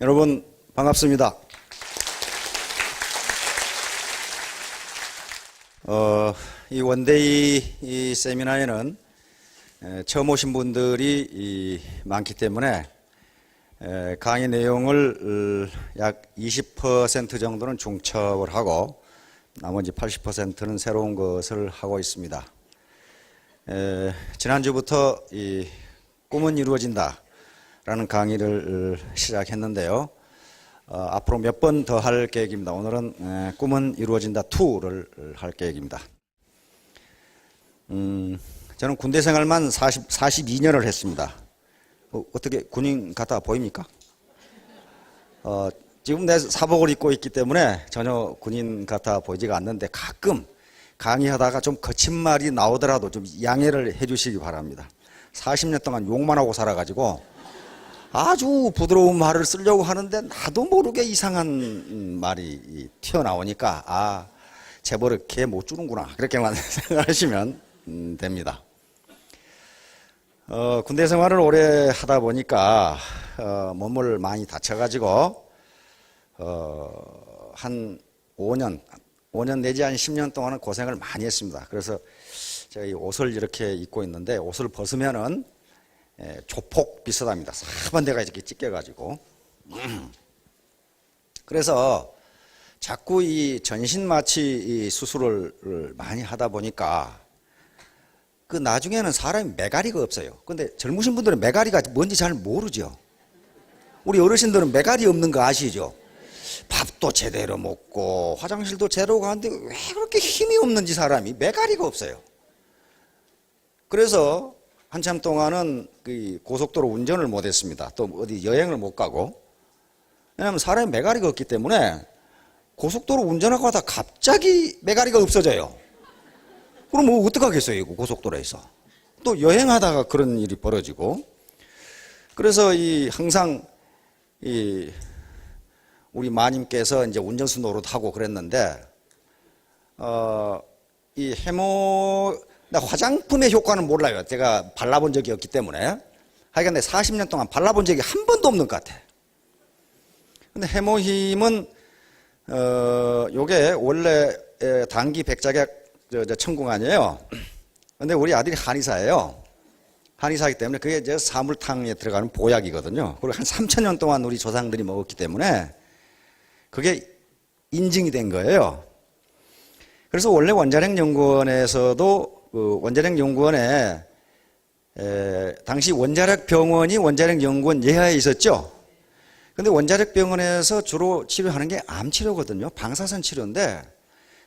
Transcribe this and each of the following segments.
여러분 반갑습니다. 이 원데이 이 세미나에는 처음 오신 분들이 많기 때문에 강의 내용을 약 20% 정도는 중첩을 하고 나머지 80%는 새로운 것을 하고 있습니다. 지난주부터 이 꿈은 이루어진다 라는 강의를 시작했는데요. 앞으로 몇 번 더 할 계획입니다. 오늘은 꿈은 이루어진다 2를 할 계획입니다. 저는 군대 생활만 42년을 했습니다. 어떻게 군인 같아 보입니까? 지금 내 사복을 입고 있기 때문에 전혀 군인 같아 보이지가 않는데 가끔 강의하다가 좀 거친 말이 나오더라도 좀 양해를 해 주시기 바랍니다. 40년 동안 욕만 하고 살아가지고 아주 부드러운 말을 쓰려고 하는데 나도 모르게 이상한 말이 튀어나오니까 재벌을 개 못 주는구나 그렇게만 생각하시면 됩니다. 군대 생활을 오래 하다 보니까 몸을 많이 다쳐가지고 한 5년 내지 한 10년 동안은 고생을 많이 했습니다. 그래서 제가 이 옷을 이렇게 입고 있는데 옷을 벗으면은 조폭 비슷합니다. 사반대가 이렇게 찢겨가지고. 그래서 자꾸 이 전신마취 수술을 많이 하다 보니까 그 나중에는 사람이 매가리가 없어요. 근데 젊으신 분들은 매가리가 뭔지 잘 모르죠. 우리 어르신들은 매가리 없는 거 아시죠? 밥도 제대로 먹고 화장실도 제대로 가는데 왜 그렇게 힘이 없는지 사람이 매가리가 없어요. 그래서 한참 동안은 그 고속도로 운전을 못했습니다. 또 어디 여행을 못 가고. 왜냐하면 사람이 매가리가 없기 때문에 고속도로 운전하고 하다 갑자기 매가리가 없어져요. 그럼 뭐 어떡하겠어요, 이거 고속도로에서. 또 여행하다가 그런 일이 벌어지고. 그래서 항상 우리 마님께서 이제 운전수 노릇하고 그랬는데, 이 화장품의 효과는 몰라요. 제가 발라본 적이 없기 때문에. 하여간 40년 동안 발라본 적이 한 번도 없는 것 같아. 근데 해모힘은, 요게 원래 단기 백작약 천궁 아니에요. 근데 우리 아들이 한의사예요. 한의사이기 때문에 그게 이제 사물탕에 들어가는 보약이거든요. 그리고 한 3,000년 동안 우리 조상들이 먹었기 때문에 그게 인증이 된 거예요. 그래서 원래 원자력연구원에서도 원자력연구원에 당시 원자력병원이 원자력연구원 예하에 있었죠. 근데 원자력병원에서 주로 치료하는 게 암치료거든요. 방사선 치료인데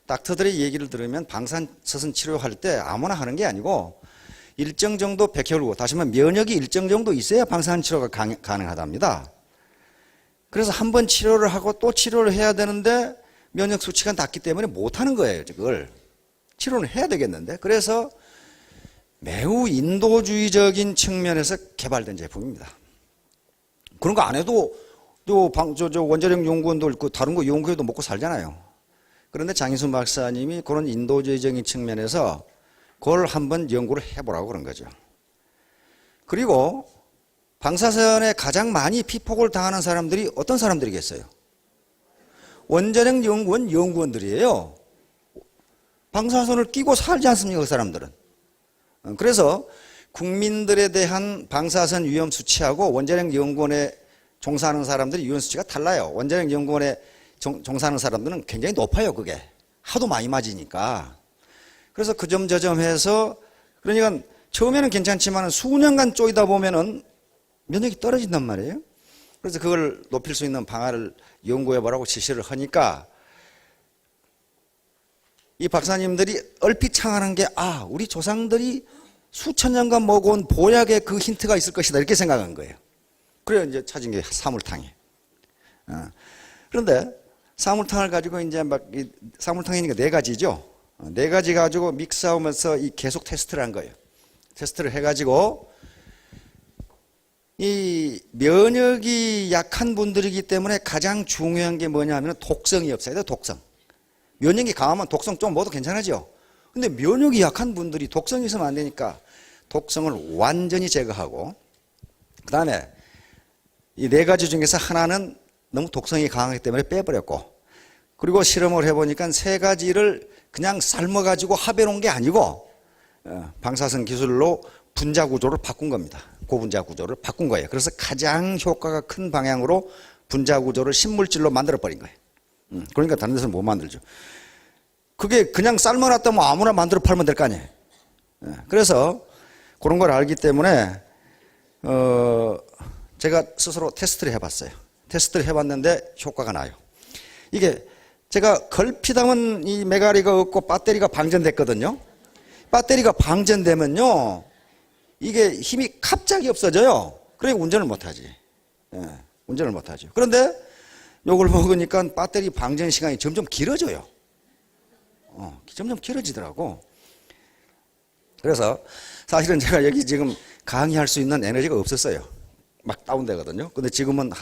닥터들의 얘기를 들으면 방사선 치료할 때 아무나 하는 게 아니고 일정 정도 백혈구, 다시 말하면 면역이 일정 정도 있어야 방사선 치료가 가능하답니다. 그래서 한 번 치료를 하고 또 치료를 해야 되는데 면역 수치가 낮기 때문에 못하는 거예요. 그걸 치료는 해야 되겠는데. 그래서 매우 인도주의적인 측면에서 개발된 제품입니다. 그런 거 안 해도 원자력 연구원도 있고 다른 거 연구해도 먹고 살잖아요. 그런데 장인순 박사님이 그런 인도주의적인 측면에서 그걸 한번 연구를 해보라고 그런 거죠. 그리고 방사선에 가장 많이 피폭을 당하는 사람들이 어떤 사람들이겠어요? 원자력 연구원 연구원들이에요. 방사선을 끼고 살지 않습니까, 그 사람들은. 그래서 국민들에 대한 방사선 위험 수치하고 원자력 연구원에 종사하는 사람들이 위험 수치가 달라요. 원자력 연구원에 종사하는 사람들은 굉장히 높아요, 그게. 하도 많이 맞으니까. 그래서 그 점 저 점 해서, 그러니까 처음에는 괜찮지만 수년간 쪼이다 보면은 면역이 떨어진단 말이에요. 그래서 그걸 높일 수 있는 방안을 연구해보라고 지시를 하니까 이 박사님들이 얼핏 창안한 게 우리 조상들이 수천 년간 먹어온 보약에 그 힌트가 있을 것이다 이렇게 생각한 거예요. 그래서 이제 찾은 게 사물탕이. 그런데 사물탕을 가지고 이제 사물탕이니까 4가지죠. 4가지 가지고 믹스하면서 계속 테스트를 한 거예요. 테스트를 해가지고 이 면역이 약한 분들이기 때문에 가장 중요한 게 뭐냐 하면 독성이 없어야 돼요. 독성. 면역이 강하면 독성 좀 먹어도 괜찮아져. 근데 면역이 약한 분들이 독성이 있으면 안 되니까 독성을 완전히 제거하고, 그 다음에 이 4가지 중에서 하나는 너무 독성이 강하기 때문에 빼버렸고, 그리고 실험을 해보니까 세 가지를 그냥 삶아가지고 합해놓은 게 아니고 방사선 기술로 분자 구조를 바꾼 겁니다. 고분자 구조를 바꾼 거예요. 그래서 가장 효과가 큰 방향으로 분자 구조를 신물질로 만들어버린 거예요. 그러니까 다른 데서는 못 만들죠. 그게 그냥 삶아놨다면 아무나 만들어 팔면 될 거 아니에요. 그래서 그런 걸 알기 때문에 제가 스스로 테스트를 해봤어요. 테스트를 해봤는데 효과가 나요. 이게 제가 걸핏하면 이 메가리가 없고 배터리가 방전됐거든요. 배터리가 방전되면요, 이게 힘이 갑자기 없어져요. 그러니까 운전을 못하지. 운전을 못하죠. 그런데 요걸 먹으니까 배터리 방전 시간이 점점 길어져요. 점점 길어지더라고. 그래서 사실은 제가 여기 지금 강의할 수 있는 에너지가 없었어요. 막 다운되거든요. 근데 지금은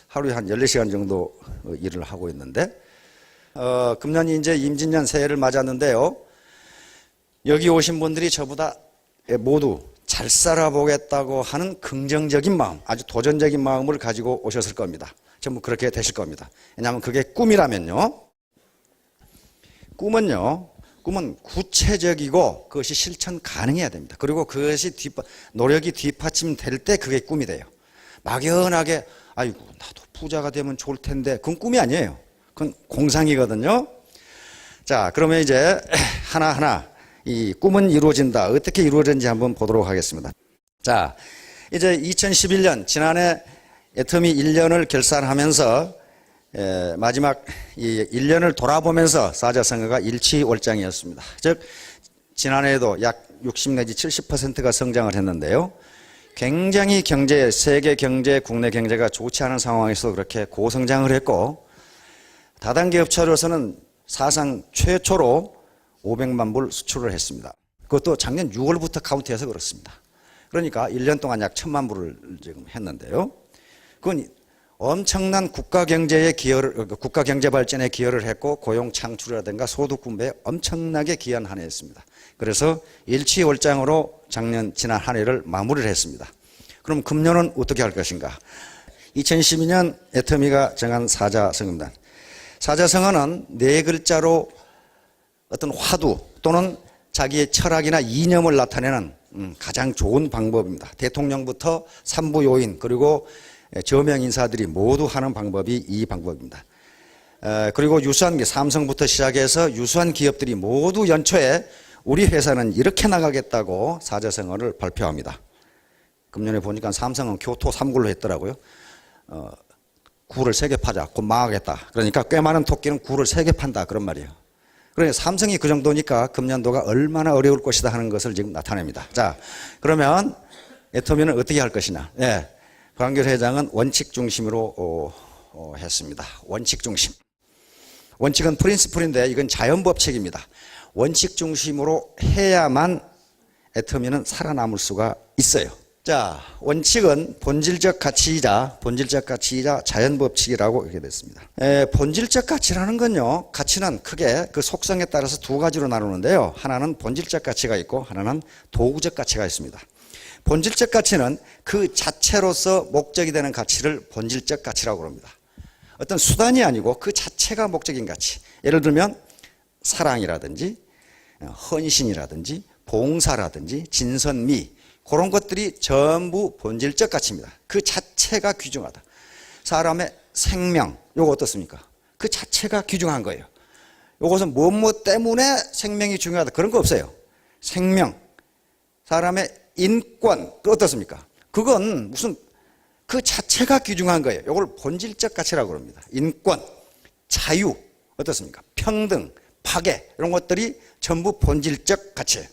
하루에 한 14시간 정도 일을 하고 있는데, 금년이 이제 임진년 새해를 맞았는데요. 여기 오신 분들이 저보다 모두 잘 살아보겠다고 하는 긍정적인 마음, 아주 도전적인 마음을 가지고 오셨을 겁니다. 전부 그렇게 되실 겁니다. 왜냐하면 그게 꿈이라면요. 꿈은 구체적이고 그것이 실천 가능해야 됩니다. 그리고 그것이 노력이 뒷받침될 때 그게 꿈이 돼요. 막연하게 아이고 나도 부자가 되면 좋을 텐데 그건 꿈이 아니에요. 그건 공상이거든요. 자, 그러면 이제 하나하나 이 꿈은 이루어진다. 어떻게 이루어졌는지 한번 보도록 하겠습니다. 자, 이제 2011년 지난해 애터미 1년을 결산하면서 마지막 이 1년을 돌아보면서 사자성어가 일취월장이었습니다. 즉 지난해에도 약 60 내지 70%가 성장을 했는데요. 굉장히 세계 경제, 국내 경제가 좋지 않은 상황에서 그렇게 고성장을 했고, 다단계 업체로서는 사상 최초로 500만 불 수출을 했습니다. 그것도 작년 6월부터 카운트해서 그렇습니다. 그러니까 1년 동안 약 1000만 불을 지금 했는데요. 그건 엄청난 국가 경제 발전에 기여를 했고, 고용 창출이라든가 소득 분배에 엄청나게 기여한 한 해였습니다. 그래서 일취월장으로 지난 한 해를 마무리를 했습니다. 그럼 금년은 어떻게 할 것인가? 2012년 애터미가 정한 사자성어입니다. 사자성어는 네 글자로 어떤 화두 또는 자기의 철학이나 이념을 나타내는 가장 좋은 방법입니다. 대통령부터 산부 요인 그리고 저명 인사들이 모두 하는 방법이 이 방법입니다. 그리고 유수한 삼성부터 시작해서 유수한 기업들이 모두 연초에 우리 회사는 이렇게 나가겠다고 사자성어를 발표합니다. 금년에 보니까 삼성은 교토 3굴로 했더라고요. 굴을 3개 파자. 곧 망하겠다. 그러니까 꽤 많은 토끼는 굴을 3개 판다. 그런 말이에요. 그러니까 삼성이 그 정도니까 금년도가 얼마나 어려울 것이다 하는 것을 지금 나타냅니다. 자, 그러면 애터미는 어떻게 할 것이냐. 예. 박한결 회장은 원칙 중심으로 했습니다. 원칙 중심. 원칙은 프린시플인데 이건 자연 법칙입니다. 원칙 중심으로 해야만 애터미는 살아남을 수가 있어요. 자, 원칙은 본질적 가치이자 자연 법칙이라고 이렇게 됐습니다. 본질적 가치라는 건요, 가치는 크게 그 속성에 따라서 두 가지로 나누는데요. 하나는 본질적 가치가 있고 하나는 도구적 가치가 있습니다. 본질적 가치는 그 자체로서 목적이 되는 가치를 본질적 가치라고 합니다. 어떤 수단이 아니고 그 자체가 목적인 가치. 예를 들면 사랑이라든지 헌신이라든지 봉사라든지 진선미, 그런 것들이 전부 본질적 가치입니다. 그 자체가 귀중하다. 사람의 생명, 요거 어떻습니까? 그 자체가 귀중한 거예요. 요것은 무엇 때문에 생명이 중요하다, 그런 거 없어요. 생명, 사람의 인권, 그 어떻습니까? 그건 무슨 그 자체가 귀중한 거예요. 요걸 본질적 가치라고 합니다. 인권, 자유, 어떻습니까? 평등, 파괴, 이런 것들이 전부 본질적 가치예요.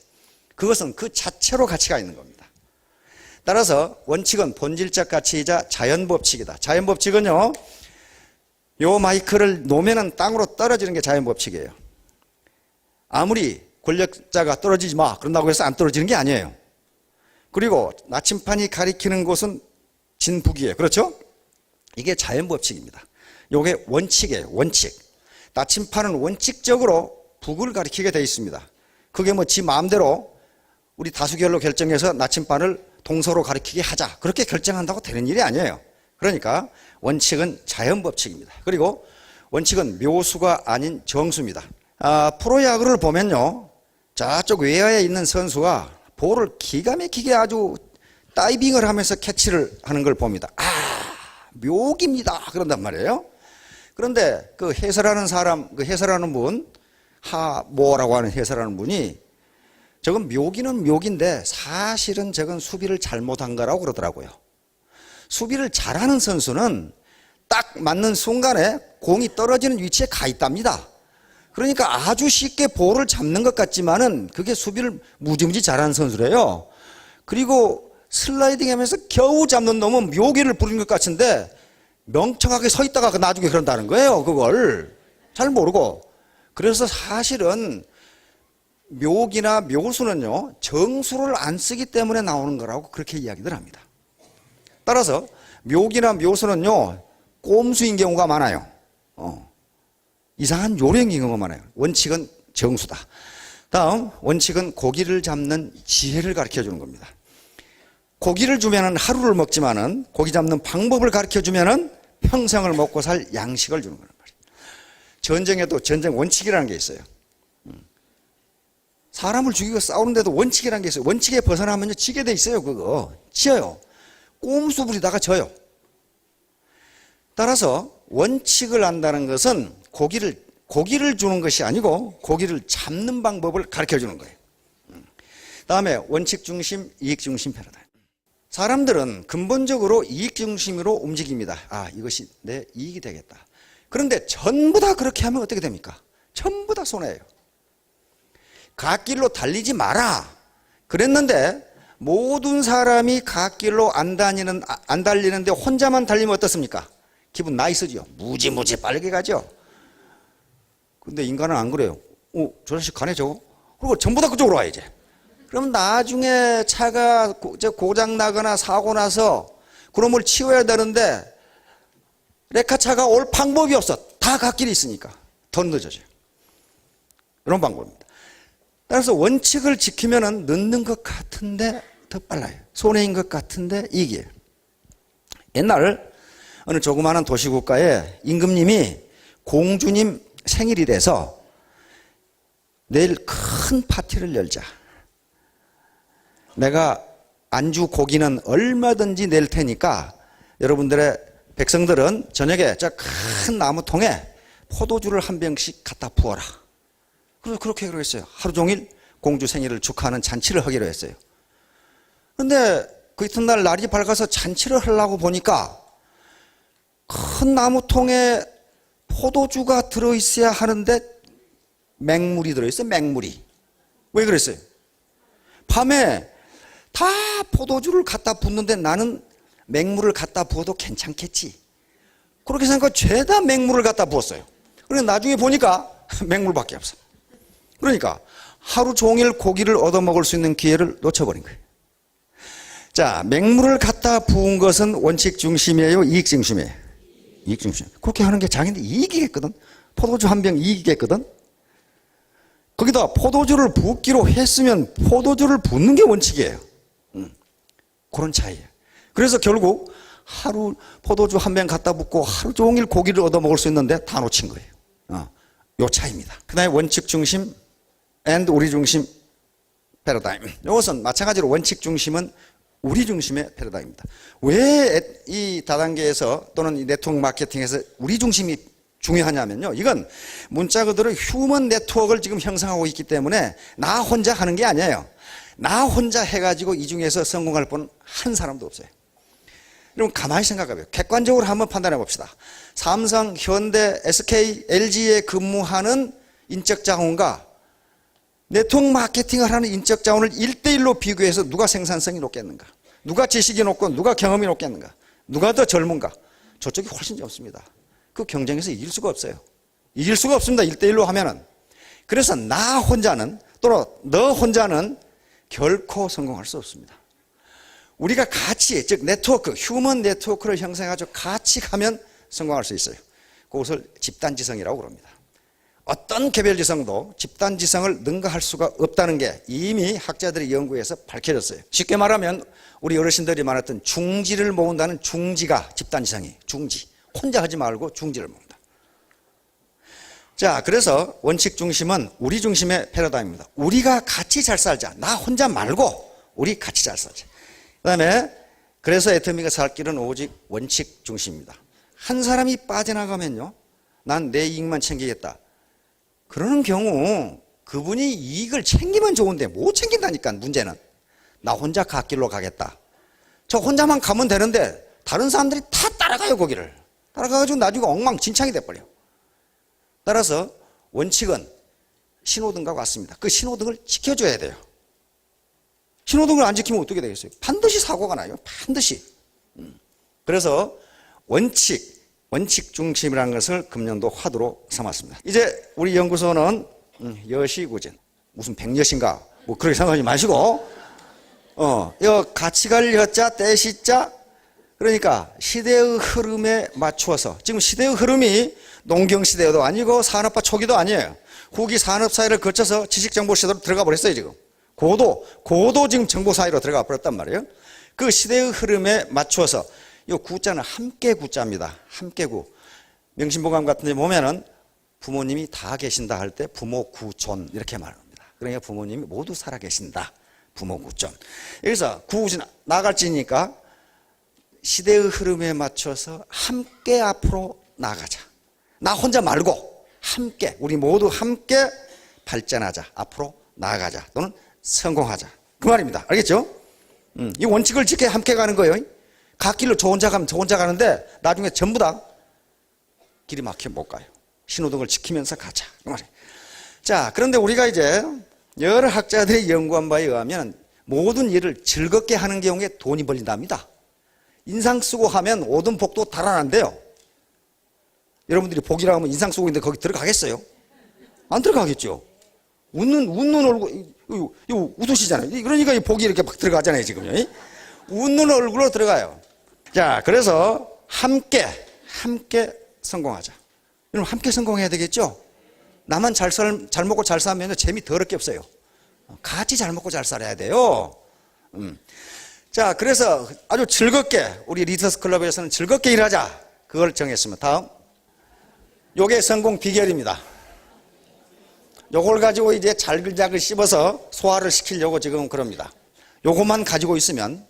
그것은 그 자체로 가치가 있는 겁니다. 따라서 원칙은 본질적 가치이자 자연법칙이다. 자연법칙은요, 요 마이크를 놓으면 땅으로 떨어지는 게 자연법칙이에요. 아무리 권력자가 떨어지지 마 그런다고 해서 안 떨어지는 게 아니에요. 그리고 나침판이 가리키는 곳은 진북이에요. 그렇죠? 이게 자연법칙입니다. 요게 원칙이에요. 원칙. 나침판은 원칙적으로 북을 가리키게 되어 있습니다. 그게 뭐 지 마음대로 우리 다수결로 결정해서 나침반을 동서로 가리키게 하자, 그렇게 결정한다고 되는 일이 아니에요. 그러니까 원칙은 자연법칙입니다. 그리고 원칙은 묘수가 아닌 정수입니다. 프로야구를 보면요, 저쪽 외야에 있는 선수가 볼을 기가 막히게 아주 다이빙을 하면서 캐치를 하는 걸 봅니다. 묘기입니다 그런단 말이에요. 그런데 그 해설하는 사람, 그 해설하는 분, 하모라고 하는 해설하는 분이 저건 묘기는 묘기인데 사실은 저건 수비를 잘못한 거라고 그러더라고요. 수비를 잘하는 선수는 딱 맞는 순간에 공이 떨어지는 위치에 가 있답니다. 그러니까 아주 쉽게 볼을 잡는 것 같지만은 그게 수비를 무지무지 잘하는 선수래요. 그리고 슬라이딩 하면서 겨우 잡는 놈은 묘기를 부리는 것 같은데 명청하게 서 있다가 나중에 그런다는 거예요. 그걸 잘 모르고. 그래서 사실은 묘기나 묘수는요, 정수를 안 쓰기 때문에 나오는 거라고 그렇게 이야기들 합니다. 따라서 묘기나 묘수는요, 꼼수인 경우가 많아요. 이상한 요령인 경우가 많아요. 원칙은 정수다. 다음, 원칙은 고기를 잡는 지혜를 가르쳐 주는 겁니다. 고기를 주면은 하루를 먹지만은 고기 잡는 방법을 가르쳐 주면은 평생을 먹고 살 양식을 주는 거란 말이에요. 전쟁에도 전쟁 원칙이라는 게 있어요. 사람을 죽이고 싸우는데도 원칙이라는 게 있어요. 원칙에 벗어나면요, 지게 돼 있어요. 그거 지어요. 꼼수 부리다가 져요. 따라서 원칙을 안다는 것은 고기를 주는 것이 아니고 고기를 잡는 방법을 가르쳐 주는 거예요. 다음에 원칙 중심, 이익 중심 패러다임. 사람들은 근본적으로 이익 중심으로 움직입니다. 이것이 내 이익이 되겠다. 그런데 전부 다 그렇게 하면 어떻게 됩니까? 전부 다 손해예요. 갓길로 달리지 마라 그랬는데 모든 사람이 갓길로 안 달리는데 혼자만 달리면 어떻습니까? 기분 나이스죠. 무지무지 빠르게 가죠. 근데 인간은 안 그래요. 저 자식 가네 저거. 그리고 전부 다 그쪽으로 와야지. 그럼 나중에 차가 고장 나거나 사고 나서 그놈을 치워야 되는데 레카차가 올 방법이 없어. 다 갓길이 있으니까 더 늦어져요. 이런 방법입니다. 따라서 원칙을 지키면은 늦는 것 같은데 더 빨라요. 손해인 것 같은데 이익이에요. 옛날 어느 조그마한 도시국가에 임금님이 공주님 생일이 돼서 내일 큰 파티를 열자. 내가 안주 고기는 얼마든지 낼 테니까 여러분들의 백성들은 저녁에 저 큰 나무통에 포도주를 한 병씩 갖다 부어라. 그래서 그렇게 하기로 했어요. 하루 종일 공주 생일을 축하하는 잔치를 하기로 했어요. 그런데 그 이튿날 날이 밝아서 잔치를 하려고 보니까 큰 나무통에 포도주가 들어있어야 하는데 맹물이 들어있어요. 맹물이. 왜 그랬어요? 밤에 다 포도주를 갖다 붓는데 나는 맹물을 갖다 부어도 괜찮겠지. 그렇게 생각하고 죄다 맹물을 갖다 부었어요. 그래서 나중에 보니까 맹물밖에 없어. 그러니까 하루 종일 고기를 얻어먹을 수 있는 기회를 놓쳐버린 거예요. 자, 맹물을 갖다 부은 것은 원칙 중심이에요? 이익 중심이에요? 이익 중심. 그렇게 하는 게 자기한테 이익이겠거든. 포도주 한 병 이익이겠거든. 거기다 포도주를 붓기로 했으면 포도주를 붓는 게 원칙이에요. 그런 차이예요. 그래서 결국 하루 포도주 한 병 갖다 붓고 하루 종일 고기를 얻어먹을 수 있는데 다 놓친 거예요. 요 차이입니다. 그 다음에 원칙 중심 and 우리 중심 패러다임. 이것은 마찬가지로 원칙 중심은 우리 중심의 패러다임입니다. 왜 이 다단계에서 또는 이 네트워크 마케팅에서 우리 중심이 중요하냐면요. 이건 문자 그대로 휴먼 네트워크를 지금 형성하고 있기 때문에 나 혼자 하는 게 아니에요. 나 혼자 해가지고 이 중에서 성공할 분 한 사람도 없어요. 여러분 가만히 생각해봐요. 객관적으로 한번 판단해 봅시다. 삼성, 현대, SK, LG에 근무하는 인적 자원과 네트워크 마케팅을 하는 인적 자원을 1대1로 비교해서 누가 생산성이 높겠는가? 누가 지식이 높고 누가 경험이 높겠는가? 누가 더 젊은가? 저쪽이 훨씬 젊습니다. 그 경쟁에서 이길 수가 없어요. 이길 수가 없습니다. 1대1로 하면은. 그래서 나 혼자는 또는 너 혼자는 결코 성공할 수 없습니다. 우리가 같이, 즉 네트워크, 휴먼 네트워크를 형성해가지고 같이 가면 성공할 수 있어요. 그것을 집단지성이라고 그럽니다. 어떤 개별지성도 집단지성을 능가할 수가 없다는 게 이미 학자들의 연구에서 밝혀졌어요. 쉽게 말하면 우리 어르신들이 말했던 중지를 모은다는 중지가 집단지성이 중지. 혼자 하지 말고 중지를 모은다. 자, 그래서 원칙 중심은 우리 중심의 패러다임입니다. 우리가 같이 잘 살자. 나 혼자 말고 우리 같이 잘 살자. 그다음에 그래서 애터미가 살 길은 오직 원칙 중심입니다. 한 사람이 빠져나가면요, 난 내 이익만 챙기겠다. 그러는 경우 그분이 이익을 챙기면 좋은데 못 챙긴다니까. 문제는 나 혼자 갓길로 가겠다. 저 혼자만 가면 되는데 다른 사람들이 다 따라가요. 거기를 따라가가지고 나중에 엉망진창이 돼버려. 따라서 원칙은 신호등과 같습니다. 그 신호등을 지켜줘야 돼요. 신호등을 안 지키면 어떻게 되겠어요? 반드시 사고가 나요. 반드시. 그래서 원칙 중심이라는 것을 금년도 화두로 삼았습니다. 이제 우리 연구소는 여시구전, 무슨 백여신가 뭐 그렇게 생각하지 마시고 이 같이 갈 여자 떼시자, 그러니까 시대의 흐름에 맞추어서, 지금 시대의 흐름이 농경시대도 아니고 산업화 초기도 아니에요. 후기 산업사회를 거쳐서 지식정보시대로 들어가 버렸어요. 지금 고도 지금 정보사회로 들어가 버렸단 말이에요. 그 시대의 흐름에 맞추어서 이 구자는 함께 구자입니다. 함께구. 명심보감 같은 데 보면은 부모님이 다 계신다 할 때 부모 구존 이렇게 말합니다. 그러니까 부모님이 모두 살아 계신다. 부모 구존. 여기서 구구진 나갈지니까 시대의 흐름에 맞춰서 함께 앞으로 나가자. 나 혼자 말고 함께, 우리 모두 함께 발전하자. 앞으로 나아가자. 또는 성공하자. 그 말입니다. 알겠죠? 이 원칙을 지켜 함께 가는 거예요. 갓길로 저 혼자 가면 저 혼자 가는데 나중에 전부 다 길이 막혀 못 가요. 신호등을 지키면서 가자. 그 말이에요. 자, 그런데 우리가 이제 여러 학자들이 연구한 바에 의하면 모든 일을 즐겁게 하는 경우에 돈이 벌린답니다. 인상 쓰고 하면 오든 복도 달아난대요. 여러분들이 복이라고 하면 인상 쓰고 있는데 거기 들어가겠어요? 안 들어가겠죠. 웃는 얼굴, 이거 웃으시잖아요. 그러니까 이 복이 이렇게 막 들어가잖아요, 지금요. 웃는 얼굴로 들어가요. 자, 그래서 함께 성공하자. 여러분, 함께 성공해야 되겠죠? 나만 잘 먹고 잘 살면 재미 더럽게 없어요. 같이 잘 먹고 잘 살아야 돼요. 자, 그래서 아주 즐겁게, 우리 리더스 클럽에서는 즐겁게 일하자. 그걸 정했습니다. 다음. 요게 성공 비결입니다. 요걸 가지고 이제 잘글잘글 씹어서 소화를 시키려고 지금 그럽니다. 요것만 가지고 있으면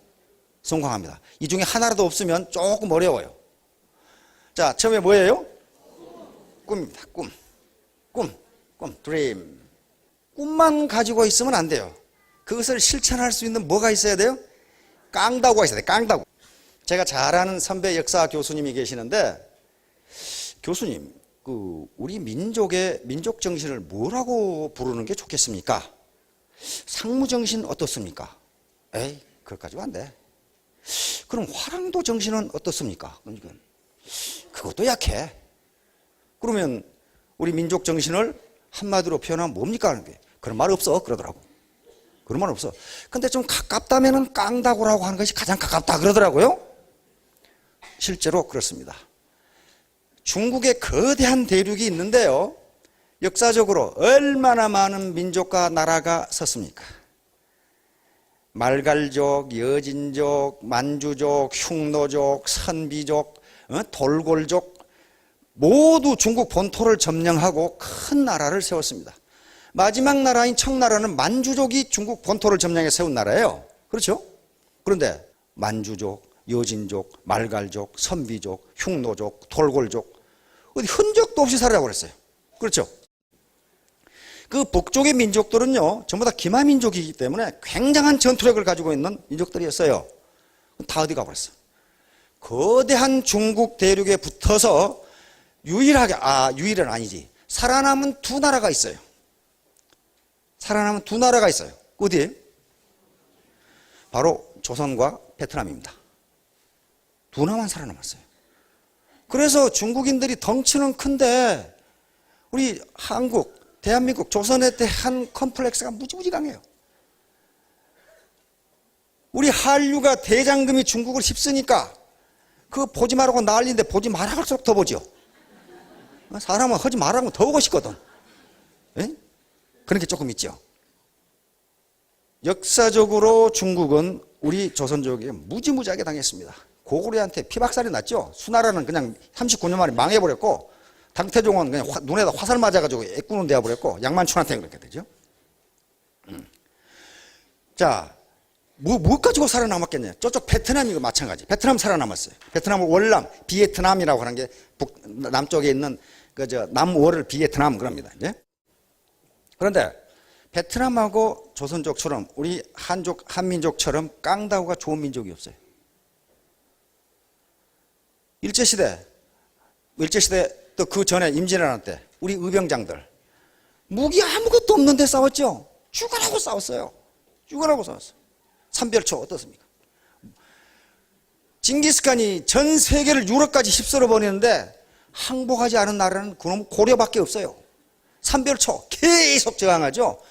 성공합니다. 이 중에 하나라도 없으면 조금 어려워요. 자, 처음에 뭐예요? 꿈입니다. 꿈, 드림. 꿈만 가지고 있으면 안 돼요. 그것을 실천할 수 있는 뭐가 있어야 돼요? 깡다구가 있어야 돼요. 깡다구. 제가 잘 아는 선배 역사 교수님이 계시는데, 교수님, 우리 민족의 민족 정신을 뭐라고 부르는 게 좋겠습니까? 상무 정신 어떻습니까? 에이, 그걸 가지고 안 돼. 그럼 화랑도 정신은 어떻습니까? 그것도 약해. 그러면 우리 민족 정신을 한마디로 표현하면 뭡니까? 하는 게 그런 말 없어. 그러더라고. 그런 말 없어. 근데 좀 가깝다면은 깡다구라고 하는 것이 가장 가깝다. 그러더라고요. 실제로 그렇습니다. 중국에 거대한 대륙이 있는데요. 역사적으로 얼마나 많은 민족과 나라가 섰습니까? 말갈족, 여진족, 만주족, 흉노족, 선비족, 돌골족 모두 중국 본토를 점령하고 큰 나라를 세웠습니다. 마지막 나라인 청나라는 만주족이 중국 본토를 점령해 세운 나라예요. 그렇죠? 그런데 만주족, 여진족, 말갈족, 선비족, 흉노족, 돌골족 어디 흔적도 없이 살아라고 그랬어요. 그렇죠? 그 북쪽의 민족들은요, 전부 다 기마민족이기 때문에 굉장한 전투력을 가지고 있는 민족들이었어요. 다 어디 가버렸어? 거대한 중국 대륙에 붙어서 유일은 아니지. 살아남은 두 나라가 있어요. 살아남은 두 나라가 있어요. 어디? 바로 조선과 베트남입니다. 두 나라만 살아남았어요. 그래서 중국인들이 덩치는 큰데 우리 한국, 대한민국, 조선에 대한 컴플렉스가 무지무지 강해요. 우리 한류가 대장금이 중국을 휩쓰니까 그거 보지 말라고 난리인데 보지 말아 할수록 더 보죠. 사람은 하지 말라고 더 보고 싶거든. 예? 그런 게 조금 있죠. 역사적으로 중국은 우리 조선족에게 무지무지하게 당했습니다. 고구려한테 피박살이 났죠. 수나라는 그냥 39년 만에 망해버렸고, 당태종은 그냥 눈에다 화살 맞아가지고 애꾸는 되어버렸고, 양만춘한테 그렇게 되죠. 자, 뭐 가지고 살아남았겠냐. 저쪽 베트남 이거 마찬가지. 베트남 살아남았어요. 베트남을 월남, 비에트남이라고 하는 게 남쪽에 있는 남월을 비에트남 그럽니다. 이제. 그런데 베트남하고 조선족처럼 우리 한민족처럼 깡다구가 좋은 민족이 없어요. 일제시대 또 그 전에 임진왜란 때 우리 의병장들 무기 아무것도 없는데 싸웠죠. 죽으라고 싸웠어요. 죽으라고 싸웠어요. 삼별초 어떻습니까? 징기스칸이 전 세계를 유럽까지 휩쓸어 버리는데 항복하지 않은 나라는 그놈 고려밖에 없어요. 삼별초 계속 저항하죠.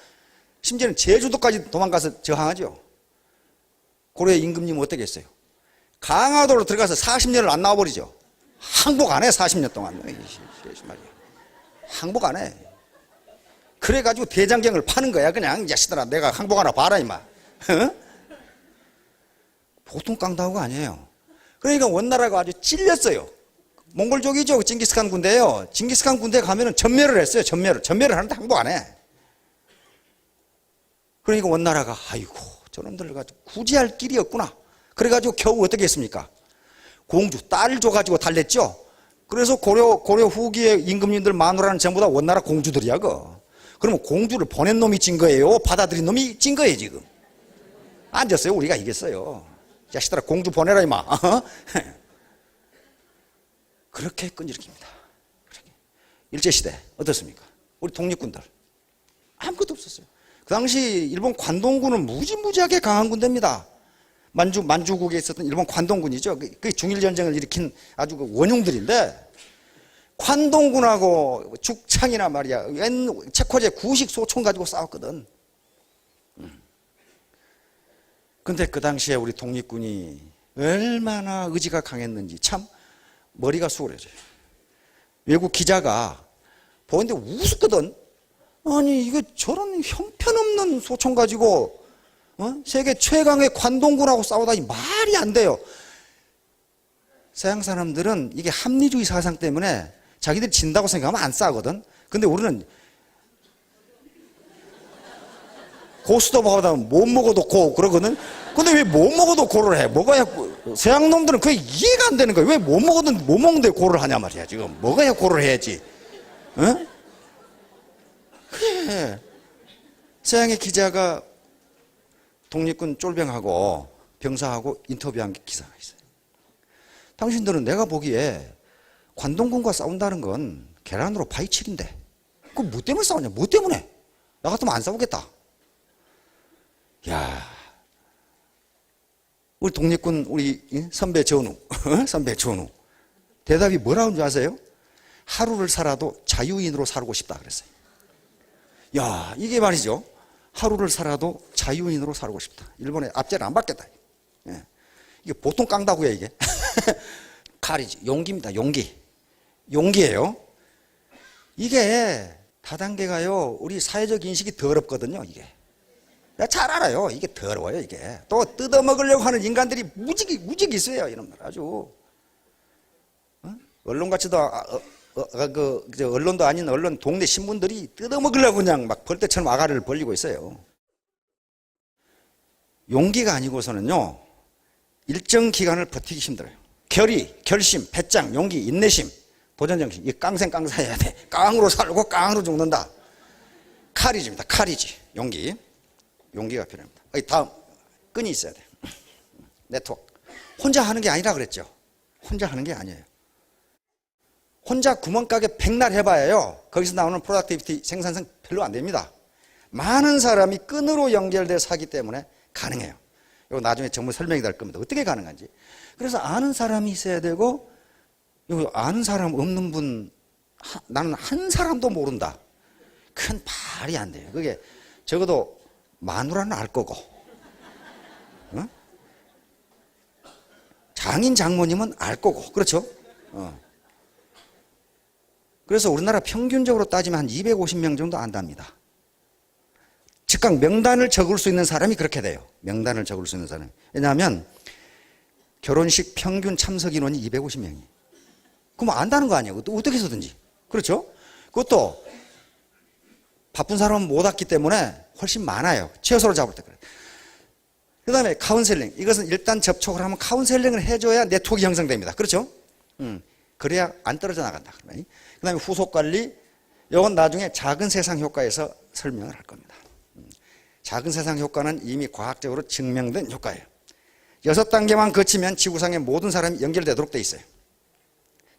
심지어는 제주도까지 도망가서 저항하죠. 고려의 임금님은 어떻게 했어요? 강화도로 들어가서 40년을 안 나와버리죠. 항복 안 해, 40년 동안. 항복 안 해. 그래가지고 대장경을 파는 거야. 그냥 야시들아 내가 항복 하나 봐라 이마. 보통 깡다구가 아니에요. 그러니까 원나라가 아주 찔렸어요. 몽골족이죠. 징기스칸 군대예요. 징기스칸 군대 가면은 전멸을 했어요. 전멸을 하는데 항복 안 해. 그러니까 원나라가 아이고 저놈들 가지고 구제할 길이 없구나. 그래가지고 겨우 어떻게 했습니까? 공주 딸 줘가지고 달랬죠. 그래서 고려 후기의 임금님들 마누라는 전부 다 원나라 공주들이야. 그러면 공주를 보낸 놈이 진 거예요? 받아들인 놈이 진 거예요 지금? 안 졌어요. 우리가 이겼어요. 자식들아 공주 보내라 이마. 그렇게 끈질깁니다. 일제시대 어떻습니까? 우리 독립군들 아무것도 없었어요. 그 당시 일본 관동군은 무지무지하게 강한 군대입니다. 만주국에 있었던 일본 관동군이죠. 그 중일전쟁을 일으킨 아주 그 원흉들인데 관동군하고 죽창이나 말이야 체코제 구식 소총 가지고 싸웠거든. 근데 그 당시에 우리 독립군이 얼마나 의지가 강했는지 참 머리가 수그려져요. 외국 기자가 보는데 우습거든. 아니 이거 저런 형편없는 소총 가지고 세계 최강의 관동군하고 싸우다니 말이 안 돼요. 서양 사람들은 이게 합리주의 사상 때문에 자기들이 진다고 생각하면 안 싸거든. 근데 우리는 고수도보다 못 먹어도 고 그러거든. 근데 왜 못 먹어도 고를 해? 먹어야 서양 놈들은 그게 이해가 안 되는 거야. 왜 못 먹는데 고를 하냐 말이야. 지금 먹어야 고를 해야지. 어? 그래. 서양의 기자가 독립군 쫄병하고 병사하고 인터뷰한 기사가 있어요. 당신들은 내가 보기에 관동군과 싸운다는 건 계란으로 파이칠인데 그거 뭐 때문에 싸우냐? 뭐 때문에? 나 같으면 안 싸우겠다. 야, 우리 독립군 우리 선배 전우 대답이 뭐라는 줄 아세요? 하루를 살아도 자유인으로 살고 싶다 그랬어요. 야, 이게 말이죠. 하루를 살아도 자유인으로 살고 싶다. 일본에 압제를 안 받겠다. 예. 이게 보통 깡다구야 이게. 칼이지. 용기입니다. 용기예요. 이게 다단계가요. 우리 사회적 인식이 더럽거든요. 이게. 내가 잘 알아요. 이게 더러워요. 이게. 또 뜯어먹으려고 하는 인간들이 무지개 있어요. 이놈들 아주. 언론같이도 언론도 아닌 언론 동네 신문들이 뜯어먹으려고 그냥 막 벌떼처럼 아가리를 벌리고 있어요. 용기가 아니고서는요 일정 기간을 버티기 힘들어요. 결심, 배짱, 용기, 인내심, 도전정신. 이 깡생깡사해야 돼. 깡으로 살고 깡으로 죽는다. 카리지입니다. 카리지. 용기가 필요합니다. 다음 끈이 있어야 돼. 네트워크. 혼자 하는 게 아니라 그랬죠. 혼자 하는 게 아니에요. 혼자 구멍가게 백날 해봐야요. 거기서 나오는 프로덕티비티 생산성 별로 안 됩니다. 많은 사람이 끈으로 연결돼서 하기 때문에 가능해요. 이거 나중에 전부 설명이 될 겁니다. 어떻게 가능한지. 그래서 아는 사람이 있어야 되고, 이거 아는 사람 없는 분, 나는 한 사람도 모른다. 그건 말이 안 돼요. 그게 적어도 마누라는 알 거고, 어? 장인 장모님은 알 거고, 그렇죠? 그래서 우리나라 평균적으로 따지면 한 250명 정도 안답니다. 즉각 명단을 적을 수 있는 사람이 그렇게 돼요. 명단을 적을 수 있는 사람이. 왜냐하면 결혼식 평균 참석 인원이 250명이. 그럼 안다는 거 아니에요. 어떻게 해서든지. 그렇죠? 그것도 바쁜 사람은 못 왔기 때문에 훨씬 많아요. 최소를 잡을 때. 그 다음에 카운셀링. 이것은 일단 접촉을 하면 카운셀링을 해줘야 네트워크 형성됩니다. 그렇죠? 그래야 안 떨어져 나간다. 그 다음에 후속 관리. 이건 나중에 작은 세상 효과에서 설명을 할 겁니다. 작은 세상 효과는 이미 과학적으로 증명된 효과예요. 6단계만 거치면 지구상의 모든 사람이 연결되도록 돼 있어요.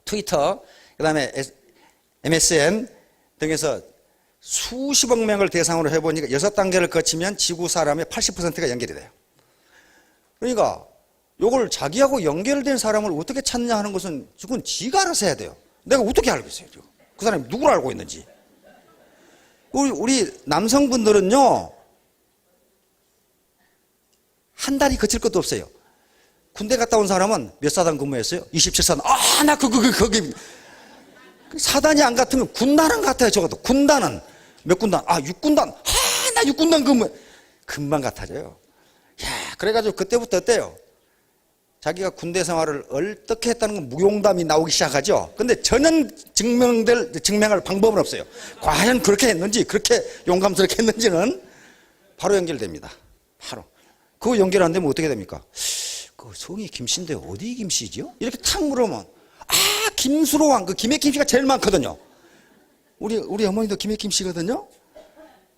트위터, 그 다음에 MSN 등에서 수십억 명을 대상으로 해보니까 6단계를 거치면 지구 사람의 80%가 연결이 돼요. 그러니까 이걸 자기하고 연결된 사람을 어떻게 찾냐 하는 것은 그건 지가 알아서 해야 돼요. 내가 어떻게 알겠어요? 지금. 그 사람이 누구를 알고 있는지. 우리 남성분들은요, 한 달이 거칠 것도 없어요. 군대 갔다 온 사람은 몇 사단 근무했어요? 27사단. 아, 나 거기. 사단이 안 같으면 군단은 같아요, 적어도. 군단은. 몇 군단? 아, 6군단. 아, 나 6군단 근무해. 금방 같아져요. 야, 그래가지고 그때부터 어때요? 자기가 군대 생활을 어떻게 했다는 건 무용담이 나오기 시작하죠. 근데 전혀 증명할 방법은 없어요. 과연 그렇게 했는지, 그렇게 용감스럽게 했는지는 바로 연결됩니다. 바로. 그거 연결 안 되면 어떻게 됩니까? 그 성이 김씨인데 어디 김씨죠? 이렇게 탁 물으면, 아, 김수로 왕, 그 김해 김씨가 제일 많거든요. 우리 어머니도 김해 김씨거든요.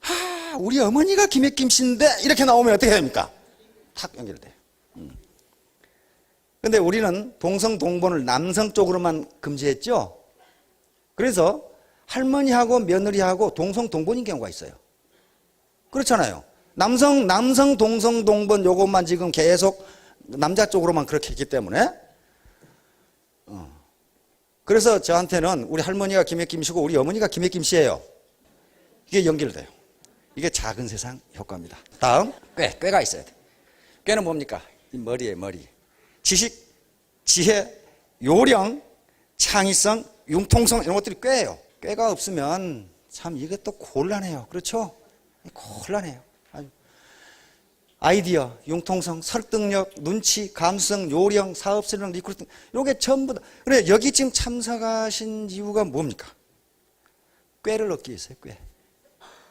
아, 우리 어머니가 김해 김씨인데 이렇게 나오면 어떻게 됩니까? 탁 연결돼요. 근데 우리는 동성 동본을 남성 쪽으로만 금지했죠. 그래서 할머니하고 며느리하고 동성 동본인 경우가 있어요. 그렇잖아요. 남성 동성 동본 요것만 지금 계속 남자 쪽으로만 그렇게 했기 때문에 그래서 저한테는 우리 할머니가 김해 김씨고 우리 어머니가 김해 김씨예요. 이게 연결돼요. 이게 작은 세상 효과입니다. 다음 꾀가 있어야 돼. 꾀는 뭡니까? 이 머리에 머리. 지식, 지혜, 요령, 창의성, 융통성 이런 것들이 꾀예요. 꾀가 없으면 참 이것도 곤란해요. 그렇죠? 곤란해요. 아이디어, 융통성, 설득력, 눈치, 감수성, 요령, 사업성능, 리크루팅 이게 전부 다. 그래 여기 지금 참석하신 이유가 뭡니까? 꾀를 얻기 위해서요. 꾀.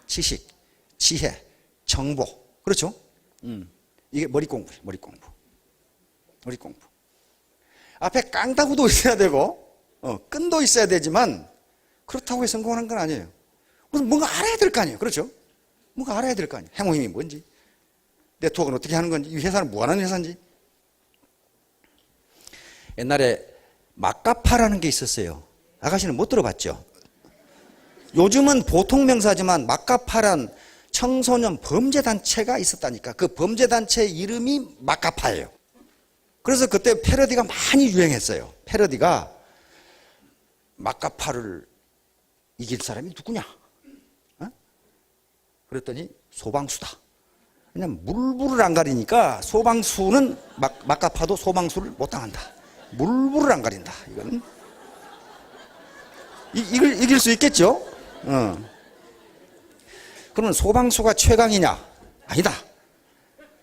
지식, 지혜, 정보. 그렇죠? 이게 머리 공부예요. 머리 공부. 앞에 깡다구도 있어야 되고 끈도 있어야 되지만 그렇다고 해서 성공하는 건 아니에요. 무슨 뭔가 알아야 될 거 아니에요. 그렇죠? 뭔가 알아야 될 거 아니에요. 행동힘이 뭔지. 네트워크는 어떻게 하는 건지, 이 회사는 뭐 하는 회사인지. 옛날에 막가파라는 게 있었어요. 아가씨는 못 들어봤죠? 요즘은 보통 명사지만 막가파란 청소년 범죄단체가 있었다니까. 그 범죄단체 이름이 막가파예요. 그래서 그때 패러디가 많이 유행했어요. 패러디가 막가파를 이길 사람이 누구냐? 그랬더니 소방수다. 그냥 물불을 안 가리니까 소방수는 막가파도 소방수를 못 당한다. 물불을 안 가린다. 이건 이길 수 있겠죠? 그러면 소방수가 최강이냐? 아니다.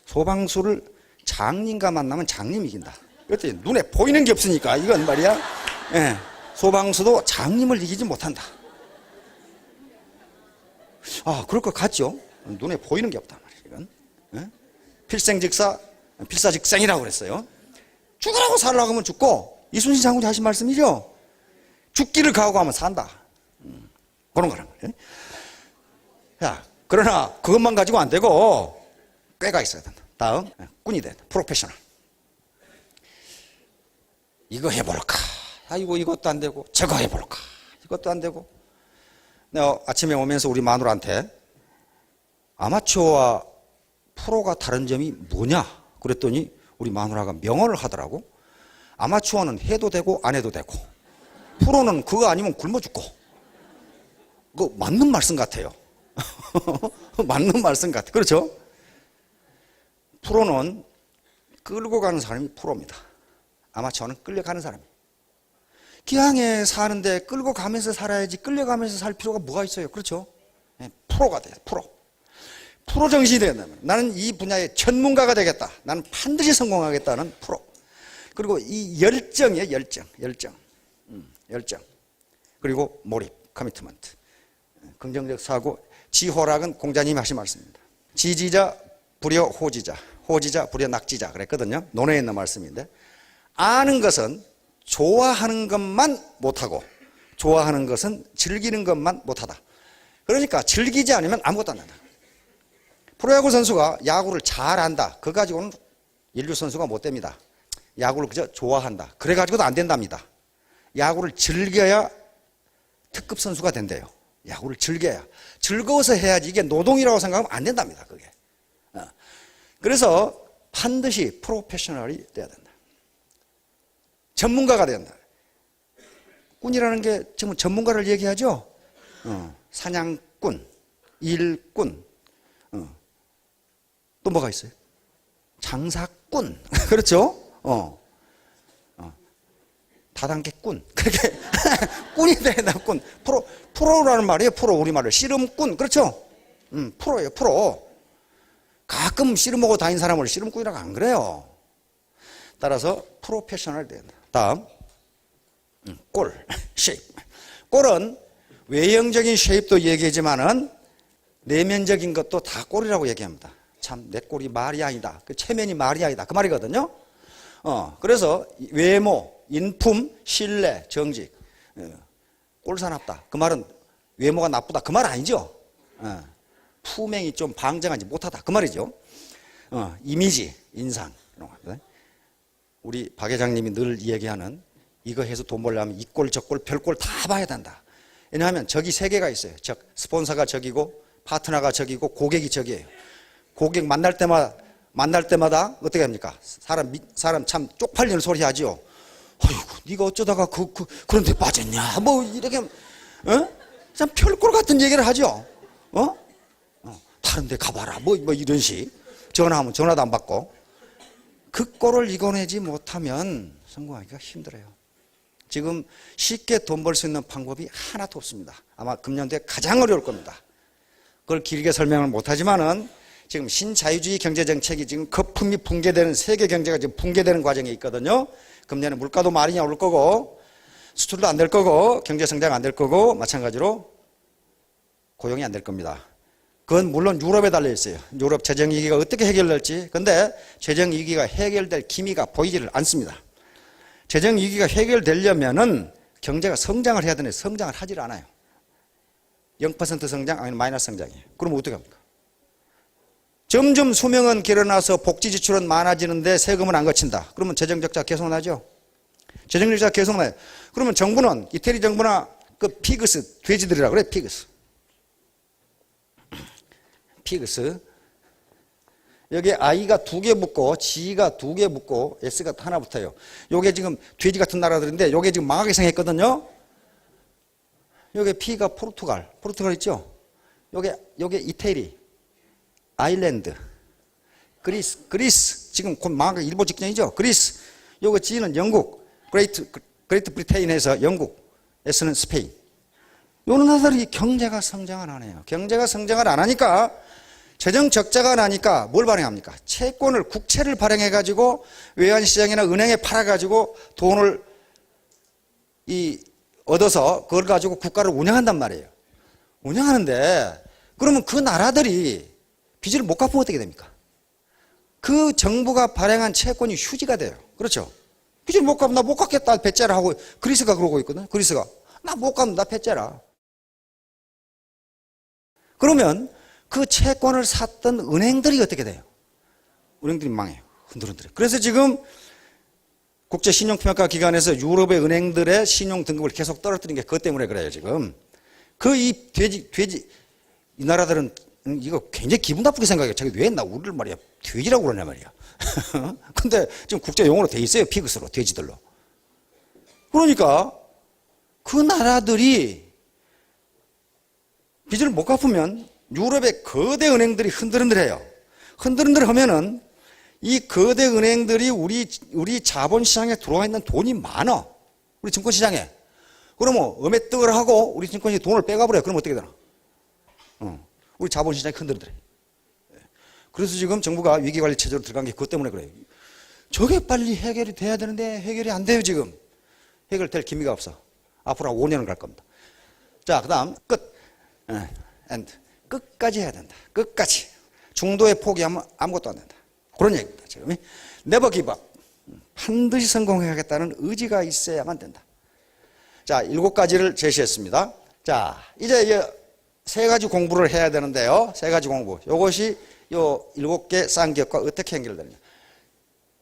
소방수를 장님과 만나면 장님이 이긴다. 그랬더니 눈에 보이는 게 없으니까 이건 말이야. 예, 소방수도 장님을 이기지 못한다. 아, 그럴 것 같죠? 눈에 보이는 게 없단 말이에요. 이건. 예? 필사직생이라고 그랬어요. 죽으라고 살라고 하면 죽고, 이순신 장군이 하신 말씀이죠. 죽기를 각오하면 산다. 그런 거란 말이에요. 자, 그러나 그것만 가지고 안 되고 꾀가 있어야 된다. 다음, 꾼이 된다. 프로페셔널. 이거 해볼까? 아이고 이것도 안 되고 저거 해볼까? 이것도 안 되고. 내가 아침에 오면서 우리 마누라한테 아마추어와 프로가 다른 점이 뭐냐? 그랬더니 우리 마누라가 명언을 하더라고. 아마추어는 해도 되고 안 해도 되고 프로는 그거 아니면 굶어 죽고. 그거 맞는 말씀 같아요. 맞는 말씀 같아. 그렇죠? 프로는 끌고 가는 사람이 프로입니다. 아마추어는 끌려가는 사람이에요. 기왕에 사는데 끌고 가면서 살아야지 끌려가면서 살 필요가 뭐가 있어요? 그렇죠? 네, 프로가 돼요. 프로 정신이 된다면 나는 이 분야의 전문가가 되겠다. 나는 반드시 성공하겠다는 프로. 그리고 이 열정이에요. 열정. 그리고 몰입, 커미트먼트. 긍정적 사고. 지호락은 공자님이 하신 말씀입니다. 지지자 불여 호지자, 호지자 불여 낙지자 그랬거든요. 논어에 있는 말씀인데, 아는 것은 좋아하는 것만 못하고 좋아하는 것은 즐기는 것만 못하다. 그러니까 즐기지 않으면 아무것도 안 한다. 프로야구 선수가 야구를 잘한다, 그거 가지고는 인류 선수가 못 됩니다. 야구를 그저 좋아한다, 그래 가지고도 안 된답니다. 야구를 즐겨야 특급 선수가 된대요. 야구를 즐겨야, 즐거워서 해야지. 이게 노동이라고 생각하면 안 된답니다. 그게. 그래서 반드시 프로페셔널이 돼야 된다. 전문가가 된다. 꾼이라는 게 지금 전문가를 얘기하죠. 사냥꾼, 일꾼, 또 뭐가 있어요? 장사꾼. 그렇죠? 다단계꾼. 그렇게 꾼이 된다. 꾼. 프로라는 말이에요. 프로, 우리말로 씨름꾼. 그렇죠? 프로예요. 프로. 가끔 씨름하고 다닌 사람을 씨름꾼이라고 안 그래요. 따라서 프로페셔널 된다. 다음, 골, 쉐입. 골은 외형적인 쉐입도 얘기하지만은 내면적인 것도 다 골이라고 얘기합니다. 참, 내 골이 말이 아니다. 그 체면이 말이 아니다. 그 말이거든요. 그래서 외모, 인품, 신뢰, 정직. 꼴사납다. 그 말은 외모가 나쁘다. 그 말 아니죠. 품행이 좀 방정하지 못하다. 그 말이죠. 이미지, 인상. 이런 거. 우리 박 회장님이 늘 얘기하는, 이거 해서 돈 벌려면 이 꼴, 저 꼴, 별 꼴 다 봐야 된다. 왜냐하면 적이 세 개가 있어요. 즉, 스폰서가 적이고, 파트너가 적이고, 고객이 적이에요. 고객 만날 때마다 어떻게 합니까? 사람 참 쪽팔리는 소리 하죠. 아이고, 네가 어쩌다가 그런 데 빠졌냐. 뭐, 이렇게, 참 별꼴 같은 얘기를 하죠. 다른 데 가봐라. 뭐 이런 식. 전화하면 전화도 안 받고. 그 꼴을 이겨내지 못하면 성공하기가 힘들어요. 지금 쉽게 돈 벌 수 있는 방법이 하나도 없습니다. 아마 금년도에 가장 어려울 겁니다. 그걸 길게 설명을 못하지만은 지금 신자유주의 경제정책이 지금 거품이 붕괴되는, 세계 경제가 지금 붕괴되는 과정에 있거든요. 금년에 물가도 많이 오를 거고, 수출도 안 될 거고, 경제성장 안 될 거고, 마찬가지로 고용이 안 될 겁니다. 그건 물론 유럽에 달려 있어요. 유럽 재정위기가 어떻게 해결될지. 근데 재정위기가 해결될 기미가 보이지를 않습니다. 재정위기가 해결되려면은 경제가 성장을 해야 되는데 성장을 하질 않아요. 0% 성장 아니면 마이너스 성장이에요. 그러면 어떻게 합니까? 점점 수명은 길어나서 복지 지출은 많아지는데 세금은 안 거친다. 그러면 재정적자 계속 나죠. 재정적자 계속 나요. 그러면 정부는, 이태리 정부나 그 피그스, 돼지들이라고 그래. 피그스. 여기 I가 2개 붙고 G가 2개 붙고 S가 하나 붙어요. 요게 지금 돼지 같은 나라들인데 요게 지금 망하게 생겼거든요. 요게 P가 포르투갈 있죠? 요게 이태리, 아일랜드, 그리스 지금 곧 망하기 일보 직전이죠. 그리스. 요거 G는 영국, 그레이트 브리테인에서 영국, S는 스페인. 요 나라들이 경제가 성장을 안 해요. 경제가 성장을 안 하니까 재정 적자가 나니까 뭘 발행합니까? 채권을, 국채를 발행해가지고 외환시장이나 은행에 팔아가지고 돈을 얻어서 그걸 가지고 국가를 운영한단 말이에요. 운영하는데 그러면 그 나라들이 빚을 못 갚으면 어떻게 됩니까? 그 정부가 발행한 채권이 휴지가 돼요. 그렇죠? 빚을 못 갚으면 나 못 갚겠다, 배째라 하고 그리스가 그러고 있거든. 그리스가 나 못 갚으면 나 배째라. 그러면 그 채권을 샀던 은행들이 어떻게 돼요? 은행들이 망해요. 흔들흔들해. 그래서 지금 국제신용평가기관에서 유럽의 은행들의 신용 등급을 계속 떨어뜨리는 게 그것 때문에 그래요, 지금. 이 나라들은 이거 굉장히 기분 나쁘게 생각해요. 자기 왜 우리를 말이야, 돼지라고 그러냐 말이야. 근데 지금 국제용어로 돼 있어요, 피그스로, 돼지들로. 그러니까 그 나라들이 빚을 못 갚으면 유럽의 거대 은행들이 흔들흔들해요. 흔들흔들 하면은 이 거대 은행들이 우리 자본시장에 들어와 있는 돈이 많아. 우리 증권시장에. 그러면 어메뜨걸 하고 우리 증권이 돈을 빼가버려요. 그럼 어떻게 되나? 우리 자본시장이 흔들리더래. 그래서 지금 정부가 위기관리 체제로 들어간 게 그것 때문에 그래요. 저게 빨리 해결이 돼야 되는데 해결이 안 돼요, 지금. 해결될 기미가 없어. 앞으로 5년은 갈 겁니다. 자, 그 다음, 끝. 엔드. 끝까지 해야 된다. 끝까지. 중도에 포기하면 아무것도 안 된다. 그런 얘기입니다, 지금. Never give up. 반드시 성공해야겠다는 의지가 있어야만 된다. 자, 7가지를 제시했습니다. 자, 이제 세 가지 공부를 해야 되는데요. 세 가지 공부. 이것이 요 7개 쌍기업과 어떻게 연결되느냐.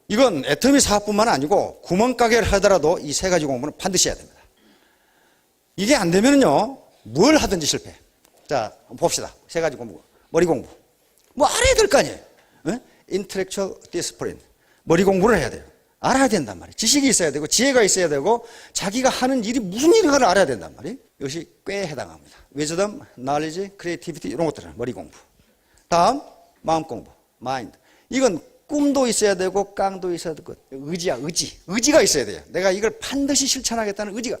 이건 애터미 사업뿐만 아니고 구멍가게를 하더라도 이 세 가지 공부는 반드시 해야 됩니다. 이게 안 되면요, 뭘 하든지 실패. 자, 봅시다. 세 가지 공부. 머리 공부. 뭐 알아야 될 거 아니에요. Intellectual discipline. 머리 공부를 해야 돼요. 알아야 된단 말이에요. 지식이 있어야 되고 지혜가 있어야 되고 자기가 하는 일이 무슨 일인가를 알아야 된단 말이에요. 이것이 꽤 해당합니다. Wisdom, knowledge, creativity 이런 것들은 머리 공부. 다음 마음 공부, mind. 이건 꿈도 있어야 되고 깡도 있어야 되고 의지야, 의지. 의지가 있어야 돼요. 내가 이걸 반드시 실천하겠다는 의지가.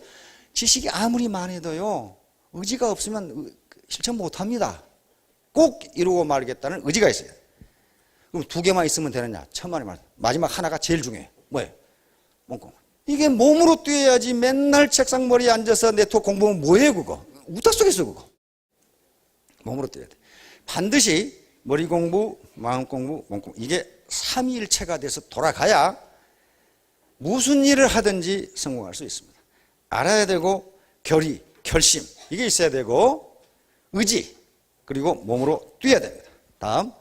지식이 아무리 많아도요, 의지가 없으면 실천 못합니다. 꼭 이루고 말겠다는 의지가 있어요. 그럼 2개만 있으면 되느냐? 천만의 말. 마지막 하나가 제일 중요해요. 뭐예요? 몸 공부. 이게 몸으로 뛰어야지. 맨날 책상 머리에 앉아서 네트워크 공부하면 뭐예요, 그거? 우다 속에서 그거. 몸으로 뛰어야 돼. 반드시 머리 공부, 마음 공부, 몸 공부. 이게 삼위일체가 돼서 돌아가야 무슨 일을 하든지 성공할 수 있습니다. 알아야 되고 결의, 결심 이게 있어야 되고 의지 그리고 몸으로 뛰어야 됩니다. 다음,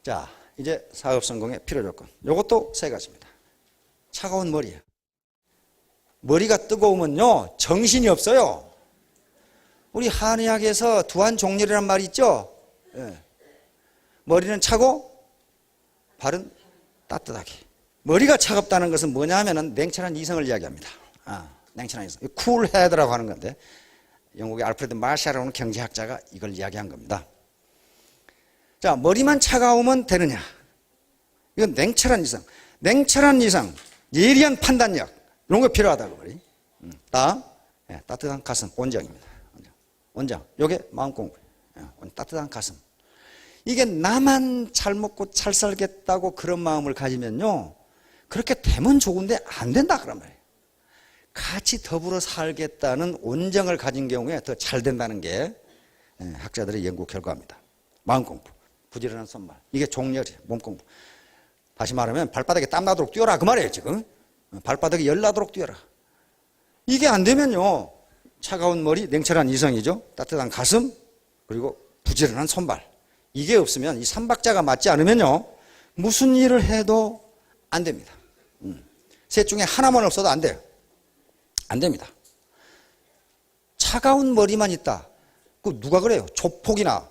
자 이제 사업 성공의 필요 조건. 이것도 3가지입니다. 차가운 머리예요. 머리가 뜨거우면요 정신이 없어요. 우리 한의학에서 두한종렬이란 말이 있죠. 예. 머리는 차고 발은 따뜻하게. 머리가 차갑다는 것은 뭐냐 하면은 냉철한 이성을 이야기합니다. 냉철한 이성. 쿨헤드라고 하는 건데 영국의 알프레드 마샬이라는 경제학자가 이걸 이야기한 겁니다. 자, 머리만 차가우면 되느냐? 이건 냉철한 이성. 냉철한 이성, 예리한 판단력 이런 거 필요하다고 말이에요. 다음, 따뜻한 가슴, 온정입니다. 온정. 요게 마음 공부예요. 따뜻한 가슴. 이게 나만 잘 먹고 잘 살겠다고 그런 마음을 가지면요, 그렇게 되면 좋은데 안 된다 그런 말이에요. 같이 더불어 살겠다는 온정을 가진 경우에 더 잘 된다는 게 학자들의 연구 결과입니다. 마음 공부, 부지런한 손말. 이게 종렬이에요. 몸 공부. 다시 말하면 발바닥에 땀 나도록 뛰어라 그 말이에요 지금. 발바닥에 열 나도록 뛰어라. 이게 안 되면요, 차가운 머리, 냉철한 이성이죠. 따뜻한 가슴, 그리고 부지런한 손발. 이게 없으면 이 3박자가 맞지 않으면요 무슨 일을 해도 안 됩니다. 셋 중에 하나만 없어도 안 돼요. 안 됩니다. 차가운 머리만 있다. 그 누가 그래요? 조폭이나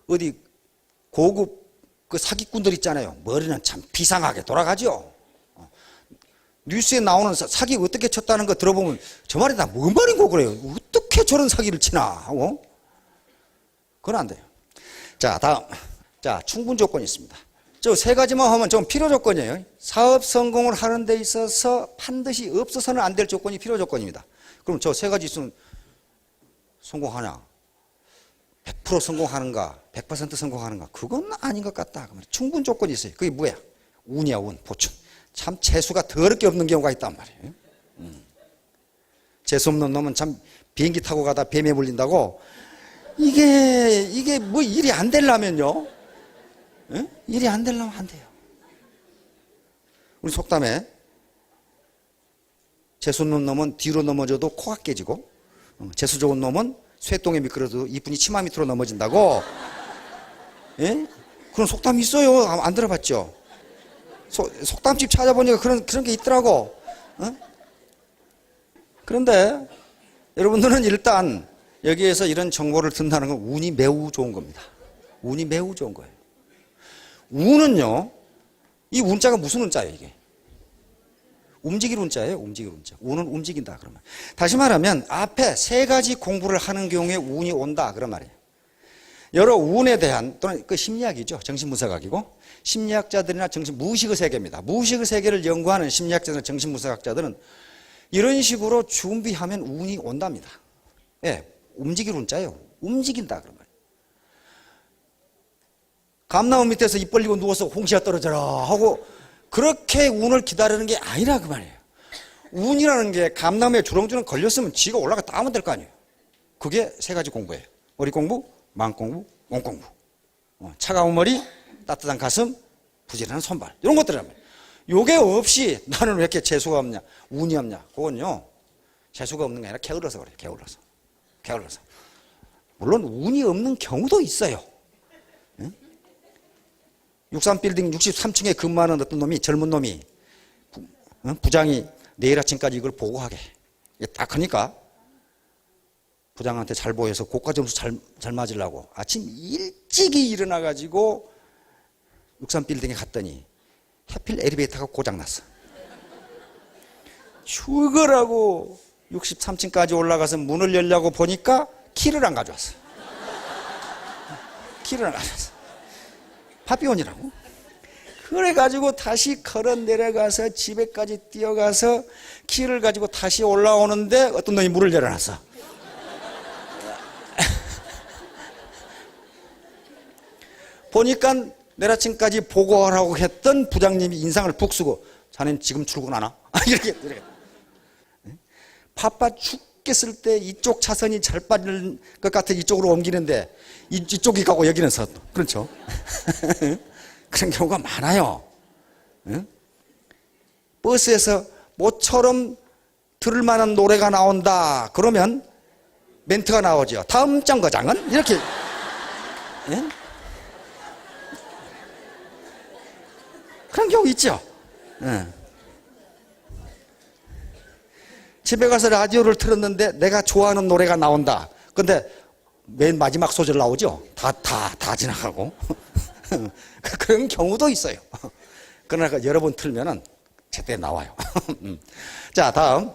어디 고급 그 사기꾼들 있잖아요. 머리는 참 비상하게 돌아가죠. 뉴스에 나오는 사기 어떻게 쳤다는 거 들어보면 저 말이 다 뭔 말인고 그래요. 어떻게 저런 사기를 치나 하고. 그건 안 돼요. 자, 다음. 자, 충분 조건이 있습니다. 저 3가지만 하면 좀 필요 조건이에요. 사업 성공을 하는 데 있어서 반드시 없어서는 안 될 조건이 필요 조건입니다. 그럼 저 3가지 있으면 성공하냐? 100% 성공하는가? 100% 성공하는가? 그건 아닌 것 같다. 충분 조건이 있어요. 그게 뭐야? 운이야, 운, 보충. 참 재수가 더럽게 없는 경우가 있단 말이에요. 재수 없는 놈은 참 비행기 타고 가다 뱀에 물린다고. 이게 뭐 일이 안 되려면요. 일이 안 되려면 안 돼요. 우리 속담에 재수 없는 놈은 뒤로 넘어져도 코가 깨지고 재수 좋은 놈은 쇠똥에 미끄러도 이쁜이 치마 밑으로 넘어진다고. 예? 그런 속담이 있어요. 안 들어봤죠? 속담집 찾아보니까 그런 게 있더라고. 그런데 여러분들은 일단 여기에서 이런 정보를 듣는다는 건 운이 매우 좋은 겁니다. 운이 매우 좋은 거예요. 운은요, 이 운자가 무슨 운자예요, 이게? 움직일 운자예요, 움직일 운자. 운은 움직인다, 그러면. 다시 말하면, 앞에 3가지 공부를 하는 경우에 운이 온다, 그런 말이에요. 여러 운에 대한, 또는 그 심리학이죠. 정신분석학이고, 심리학자들이나 무의식의 세계입니다. 무의식의 세계를 연구하는 심리학자나 정신분석학자들은 이런 식으로 준비하면 운이 온답니다. 예, 움직일 운자예요. 움직인다 그런 말이에요. 감나무 밑에서 입 벌리고 누워서 홍시가 떨어져라 하고 그렇게 운을 기다리는 게 아니라 그 말이에요. 운이라는 게 감나무에 주렁주렁 걸렸으면 지가 올라가 따면 될 거 아니에요. 그게 세 가지 공부예요. 머리 공부, 마음 공부, 몸 공부. 차가운 머리, 따뜻한 가슴, 부지런한 손발. 이런 것들이란 말이에요. 요게 없이 나는 왜 이렇게 재수가 없냐, 운이 없냐. 그건요, 재수가 없는 게 아니라 게을러서 그래요. 게을러서. 게을러서. 물론 운이 없는 경우도 있어요. 63빌딩 63층에 근무하는 어떤 놈이, 젊은 놈이, 부장이 내일 아침까지 이걸 보고하게. 딱 하니까 부장한테 잘 보여서 고가 점수 잘 맞으려고 아침 일찍이 일어나가지고 63빌딩에 갔더니 하필 엘리베이터가 고장났어. 죽으라고 63층까지 올라가서 문을 열려고 보니까 키를 안 가져왔어. 키를 안 가져왔어. 파비온이라고. 그래가지고 다시 걸어 내려가서 집에까지 뛰어가서 키를 가지고 다시 올라오는데 어떤 놈이 문을 열어놨어. 보니까 내일 아침까지 보고하라고 했던 부장님이 인상을 푹 쓰고 자네는 지금 출근하나? 이렇게. 바빠 죽겠을 때 이쪽 차선이 잘 빠질 것 같아 이쪽으로 옮기는데 이쪽이 가고 여기는 서. 그렇죠? 그런 경우가 많아요. 버스에서 모처럼 들을 만한 노래가 나온다. 그러면 멘트가 나오죠. 다음 정거장은 이렇게. 그런 경우 있죠. 집에 가서 라디오를 틀었는데 내가 좋아하는 노래가 나온다. 근데 맨 마지막 소절 나오죠. 다 지나가고. 그런 경우도 있어요. 그러나 여러 번 틀면은 제때 나와요. 자, 다음.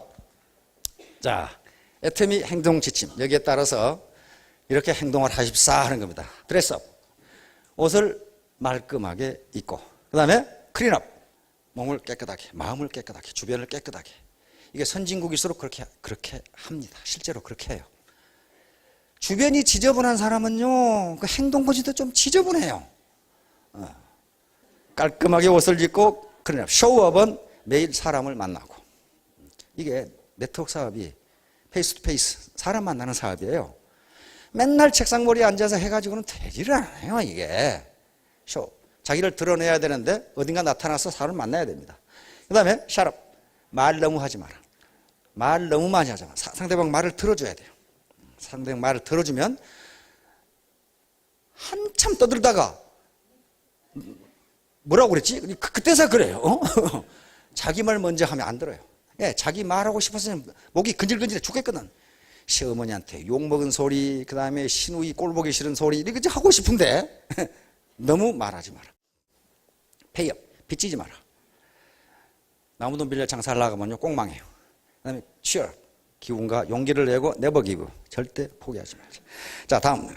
자, 애터미 행동 지침. 여기에 따라서 이렇게 행동을 하십사 하는 겁니다. 드레스업. 옷을 말끔하게 입고. 그 다음에 클린업. 몸을 깨끗하게, 마음을 깨끗하게, 주변을 깨끗하게. 이게 선진국일수록 그렇게 합니다. 실제로 그렇게 해요. 주변이 지저분한 사람은요, 그 행동거지도 좀 지저분해요. 깔끔하게 옷을 입고, 클린업. 쇼업은 매일 사람을 만나고. 이게 네트워크 사업이 페이스 투 페이스, 사람 만나는 사업이에요. 맨날 책상머리에 앉아서 해가지고는 되지를 않아요, 이게. 쇼. 자기를 드러내야 되는데 어딘가 나타나서 사람을 만나야 됩니다. 그 다음에 샷업. 말 너무 하지 마라. 말 너무 많이 하지 마라. 상대방 말을 들어줘야 돼요. 상대방 말을 들어주면 한참 떠들다가 뭐라고 그랬지? 그때서 그래요. 자기 말 먼저 하면 안 들어요. 예, 자기 말하고 싶었으면 목이 근질근질해 죽겠거든. 시어머니한테 욕먹은 소리, 그 다음에 시누이 꼴보기 싫은 소리 이렇게 하고 싶은데 너무 말하지 마라. 페이업, 빚지지 마라. 나무돈 빌려 장사를 나가면요 꼭 망해요. 그 다음에 cheer, 기운과 용기를 내고 never give, 절대 포기하지 말자. 자, 다음.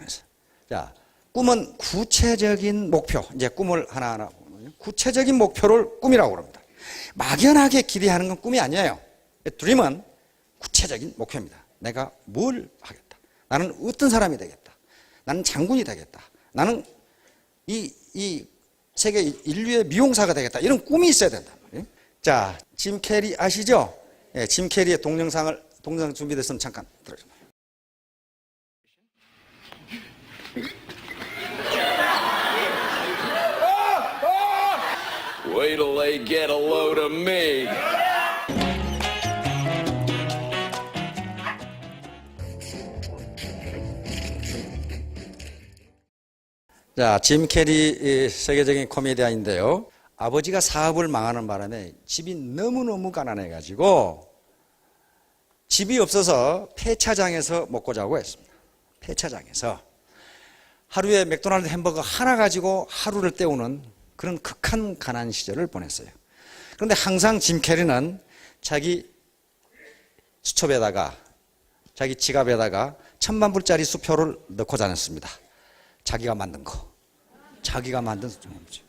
자, 꿈은 구체적인 목표. 이제 꿈을 하나하나 보면요. 구체적인 목표를 꿈이라고 합니다. 막연하게 기대하는 건 꿈이 아니에요. 드림은 구체적인 목표입니다. 내가 뭘 하겠다. 나는 어떤 사람이 되겠다. 나는 장군이 되겠다. 나는 이 세계 인류의 미용사가 되겠다. 이런 꿈이 있어야 된다. 자, 짐 캐리 아시죠? 예, 짐 캐리의 동영상 준비됐으면 잠깐 들어주세요. Wait till they get a load of me. 자, 짐 캐리 세계적인 코미디언인데요. 아버지가 사업을 망하는 바람에 집이 너무너무 가난해가지고 집이 없어서 폐차장에서 먹고 자고 했습니다. 폐차장에서 하루에 맥도날드 햄버거 하나 가지고 하루를 때우는 그런 극한 가난 시절을 보냈어요. 그런데 항상 짐 캐리는 자기 수첩에다가 자기 지갑에다가 1,000만 불짜리 수표를 넣고 다녔습니다. 자기가 만든 거. 자기가 만든 수표죠.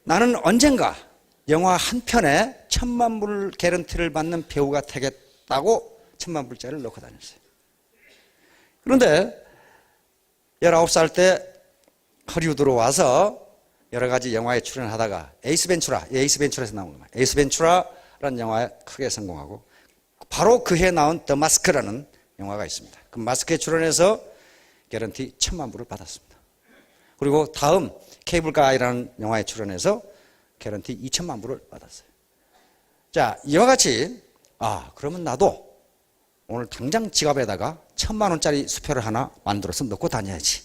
나는 언젠가 영화 한 편에 1,000만 불 개런티를 받는 배우가 되겠다고 1,000만 불짜리를 넣고 다녔어요. 그런데 19살 때 허리우드로 와서 여러 가지 영화에 출연하다가 에이스 벤츄라에서 나온 겁니다. 에이스 벤츄라라는 영화에 크게 성공하고 바로 그해 나온 더 마스크라는 영화가 있습니다. 그 마스크에 출연해서 개런티 1,000만 불을 받았습니다. 그리고 다음 케이블 가이라는 영화에 출연해서 개런티 2,000만 불을 받았어요. 자, 이와 같이 그러면 나도 오늘 당장 지갑에다가 1,000만 원짜리 수표를 하나 만들어서 넣고 다녀야지.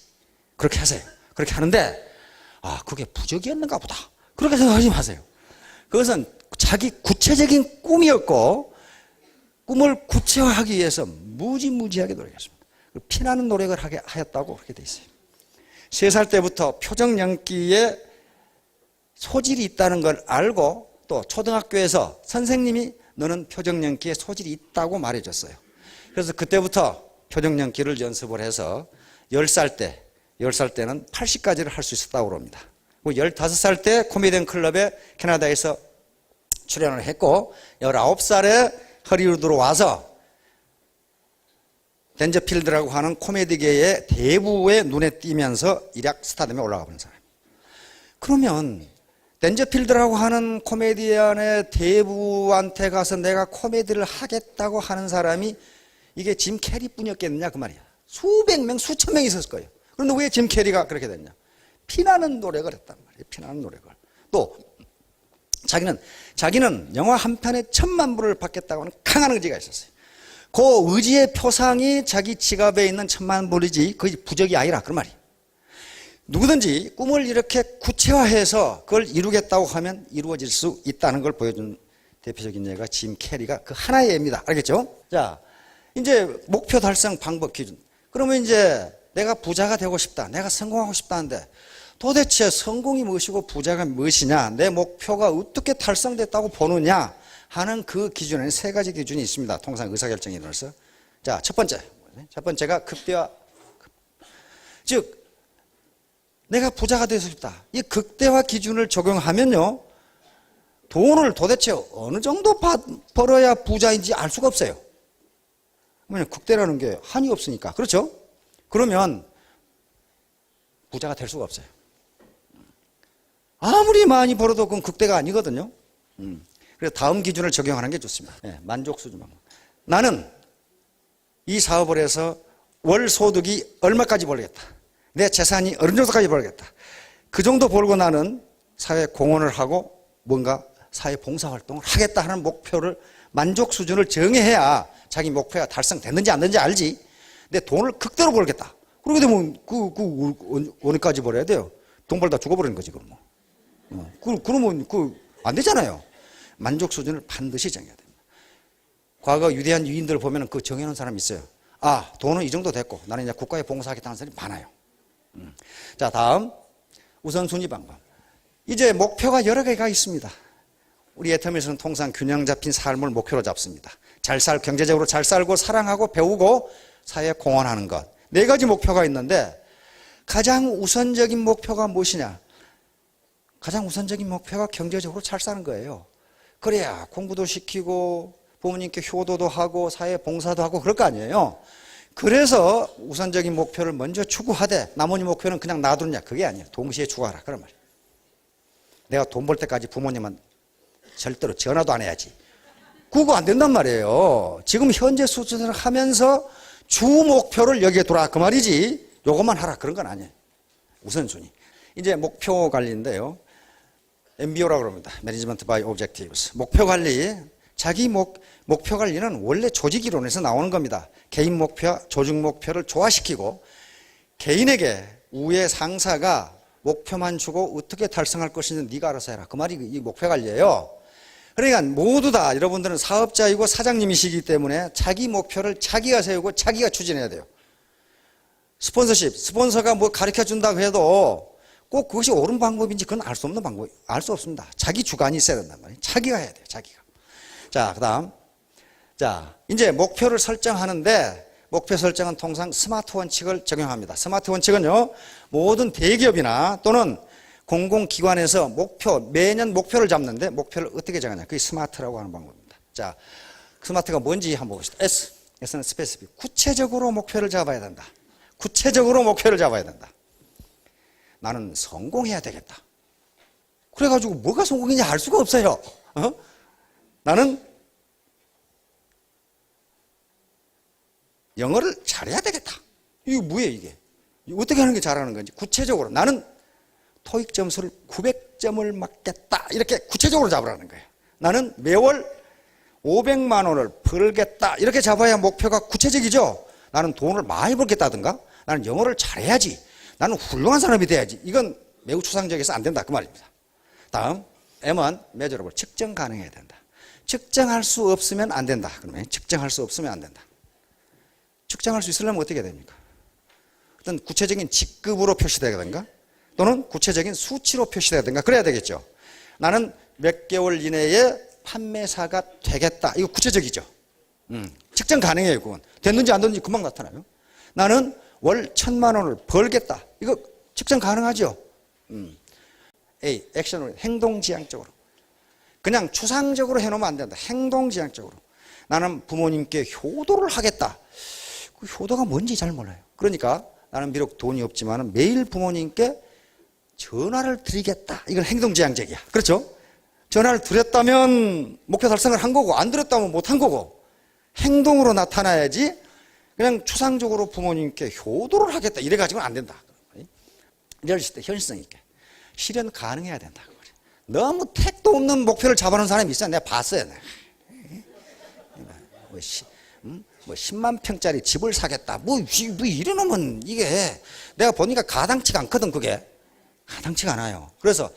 그렇게 하세요. 그렇게 하는데 그게 부적이었는가 보다. 그렇게 생각하지 마세요. 그것은 자기 구체적인 꿈이었고 꿈을 구체화하기 위해서 무지무지하게 노력했습니다. 피나는 노력을 하였다고 그렇게 돼 있어요. 3살 때부터 표정 연기에 소질이 있다는 걸 알고 또 초등학교에서 선생님이 너는 표정 연기에 소질이 있다고 말해줬어요. 그래서 그때부터 표정 연기를 연습을 해서 10살 때는 80까지를 할 수 있었다고 합니다. 15살 때 코미디언 클럽에 캐나다에서 출연을 했고 19살에 허리우드로 와서 댄저필드라고 하는 코미디계의 대부의 눈에 띄면서 일약 스타덤에 올라가 버린 사람. 그러면 댄저필드라고 하는 코미디언의 대부한테 가서 내가 코미디를 하겠다고 하는 사람이 이게 짐 캐리뿐이었겠느냐 그 말이야. 수백 명, 수천 명이 있었을 거예요. 그런데 왜 짐 캐리가 그렇게 됐냐? 피나는 노력을 했단 말이에요. 피나는 노력을. 또 자기는 영화 한 편에 1,000만 불을 받겠다고 하는 강한 의지가 있었어요. 그 의지의 표상이 자기 지갑에 있는 1,000만 불이지 그게 부적이 아니라 그런 말이에요. 누구든지 꿈을 이렇게 구체화해서 그걸 이루겠다고 하면 이루어질 수 있다는 걸 보여준 대표적인 예가 짐 캐리가 그 하나의 예입니다. 알겠죠? 자, 이제 목표 달성 방법 기준. 그러면 이제 내가 부자가 되고 싶다. 내가 성공하고 싶다는데 도대체 성공이 무엇이고 부자가 무엇이냐? 내 목표가 어떻게 달성됐다고 보느냐? 하는 그 기준에는 3가지 기준이 있습니다. 통상 의사결정에 있어서. 자, 첫 번째가 극대화. 즉, 내가 부자가 되고 싶다. 이 극대화 기준을 적용하면요. 돈을 도대체 어느 정도 벌어야 부자인지 알 수가 없어요. 왜냐면 극대라는 게 한이 없으니까. 그렇죠? 그러면 부자가 될 수가 없어요. 아무리 많이 벌어도 그건 극대가 아니거든요. 그래서 다음 기준을 적용하는 게 좋습니다. 만족 수준만. 나는 이 사업을 해서 월 소득이 얼마까지 벌겠다. 내 재산이 어느 정도까지 벌겠다. 그 정도 벌고 나는 사회 공헌을 하고 뭔가 사회 봉사활동을 하겠다 하는 목표를 만족 수준을 정해야 자기 목표가 달성됐는지 안 됐는지 알지. 내 돈을 극대로 벌겠다. 그러게 되면 어느까지 벌어야 돼요? 돈 벌다 죽어버리는 거지 그럼 그러면 안 되잖아요. 만족 수준을 반드시 정해야 됩니다. 과거 위대한 유인들을 보면 그 정해놓은 사람이 있어요. 돈은 이 정도 됐고 나는 이제 국가에 봉사하겠다는 사람이 많아요. 자, 다음 우선순위 방법. 이제 목표가 여러 개가 있습니다. 우리 애터미에서는 통상 균형 잡힌 삶을 목표로 잡습니다. 경제적으로 잘 살고 사랑하고 배우고 사회에 공헌하는 것. 4가지 목표가 있는데 가장 우선적인 목표가 무엇이냐? 가장 우선적인 목표가 경제적으로 잘 사는 거예요. 그래야 공부도 시키고 부모님께 효도도 하고 사회 봉사도 하고 그럴 거 아니에요. 그래서 우선적인 목표를 먼저 추구하되 나머지 목표는 그냥 놔두느냐? 그게 아니에요. 동시에 추구하라 그런 말이에요. 내가 돈 벌 때까지 부모님은 절대로 전화도 안 해야지. 그거 안 된단 말이에요. 지금 현재 수준을 하면서 주 목표를 여기에 두라 그 말이지 요것만 하라 그런 건 아니에요. 우선순위. 이제 목표 관리인데요. MBO라고 합니다. Management by Objectives. 목표 관리. 자기 목표 관리는 원래 조직 이론에서 나오는 겁니다. 개인 목표와 조직 목표를 조화시키고 개인에게 우의 상사가 목표만 주고 어떻게 달성할 것인지 네가 알아서 해라. 그 말이 이 목표 관리예요. 그러니까 모두 다 여러분들은 사업자이고 사장님이시기 때문에 자기 목표를 자기가 세우고 자기가 추진해야 돼요. 스폰서가 뭐 가르쳐 준다고 해도 꼭 그것이 옳은 방법인지 그건 알 수 없는 방법, 알 수 없습니다. 자기 주관이 있어야 된단 말이에요. 자기가 해야 돼요, 자기가. 자, 그 다음. 자, 이제 목표를 설정하는데 목표 설정은 통상 스마트 원칙을 적용합니다. 스마트 원칙은요, 모든 대기업이나 또는 공공기관에서 매년 목표를 잡는데 목표를 어떻게 정하냐. 그게 스마트라고 하는 방법입니다. 자, 스마트가 뭔지 한번 봅시다. S는 스페시픽. 구체적으로 목표를 잡아야 된다. 구체적으로 목표를 잡아야 된다. 나는 성공해야 되겠다. 그래가지고 뭐가 성공이냐 알 수가 없어요. 나는 영어를 잘해야 되겠다. 이게 뭐예요, 이게? 어떻게 하는 게 잘하는 건지. 구체적으로 나는 토익 점수를 900점을 맞겠다. 이렇게 구체적으로 잡으라는 거예요. 나는 매월 500만 원을 벌겠다. 이렇게 잡아야 목표가 구체적이죠. 나는 돈을 많이 벌겠다든가. 나는 영어를 잘해야지. 나는 훌륭한 사람이 돼야지. 이건 매우 추상적이어서 안 된다. 그 말입니다. 다음, M은 measurable. 측정 가능해야 된다. 측정할 수 없으면 안 된다. 그러면 측정할 수 없으면 안 된다. 측정할 수 있으려면 어떻게 됩니까? 어떤 구체적인 직급으로 표시되든가 또는 구체적인 수치로 표시되든가 그래야 되겠죠. 나는 몇 개월 이내에 판매사가 되겠다. 이거 구체적이죠. 측정 가능해요. 그건. 됐는지 안 됐는지 금방 나타나요. 나는 월 1,000만 원을 벌겠다. 이거 측정 가능하죠. A, 액션으로 행동지향적으로. 그냥 추상적으로 해놓으면 안 된다. 행동지향적으로. 나는 부모님께 효도를 하겠다. 그 효도가 뭔지 잘 몰라요. 그러니까 나는 비록 돈이 없지만 매일 부모님께 전화를 드리겠다. 이건 행동지향적이야. 그렇죠? 전화를 드렸다면 목표 달성을 한 거고 안 드렸다면 못 한 거고 행동으로 나타나야지 그냥 추상적으로 부모님께 효도를 하겠다. 이래 가지고는 안 된다. 리얼리스트, 현실성 있게. 실현 가능해야 된다. 너무 택도 없는 목표를 잡아놓은 사람이 있어요. 내가 봤어요. 뭐 10만 평짜리 집을 사겠다. 뭐 이래놓으면 이게 내가 보니까 가당치가 않거든. 그게 가당치가 않아요. 그래서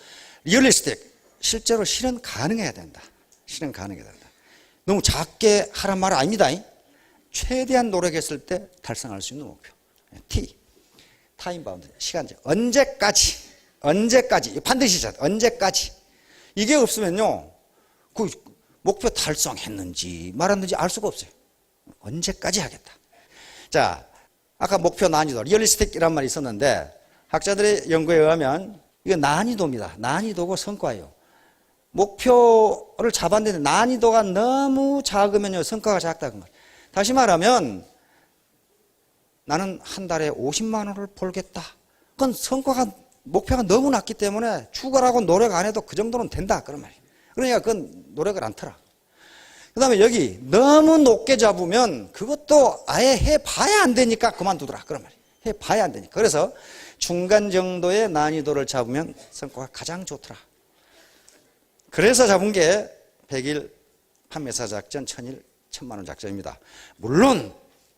리얼리스틱, 실제로 실현 가능해야 된다. 실현 가능해야 된다. 너무 작게 하란 말은 아닙니다. 최대한 노력했을 때 달성할 수 있는 목표. T, 타임 바운드, 시간제. 언제까지 반드시 언제까지. 이게 없으면요 그 목표 달성했는지 말았는지 알 수가 없어요. 언제까지 하겠다. 자, 아까 목표 난이도, 리얼리스틱이란 말이 있었는데 학자들의 연구에 의하면 이거 난이도입니다. 난이도고 성과예요. 목표를 잡았는데 난이도가 너무 작으면요 성과가 작다 그 말. 다시 말하면 나는 한 달에 50만 원을 벌겠다. 그건 성과가 목표가 너무 낮기 때문에 추가라고 노력 안 해도 그 정도는 된다 그런 말이에요. 그러니까 그건 노력을 안 터라. 그 다음에 여기 너무 높게 잡으면 그것도 아예 해봐야 안 되니까 그만두더라 그런 말이에요. 해봐야 안 되니까. 그래서 중간 정도의 난이도를 잡으면 성과가 가장 좋더라. 그래서 잡은 게 100일 판매사 작전, 1000일 1,000만 원 작전입니다. 물론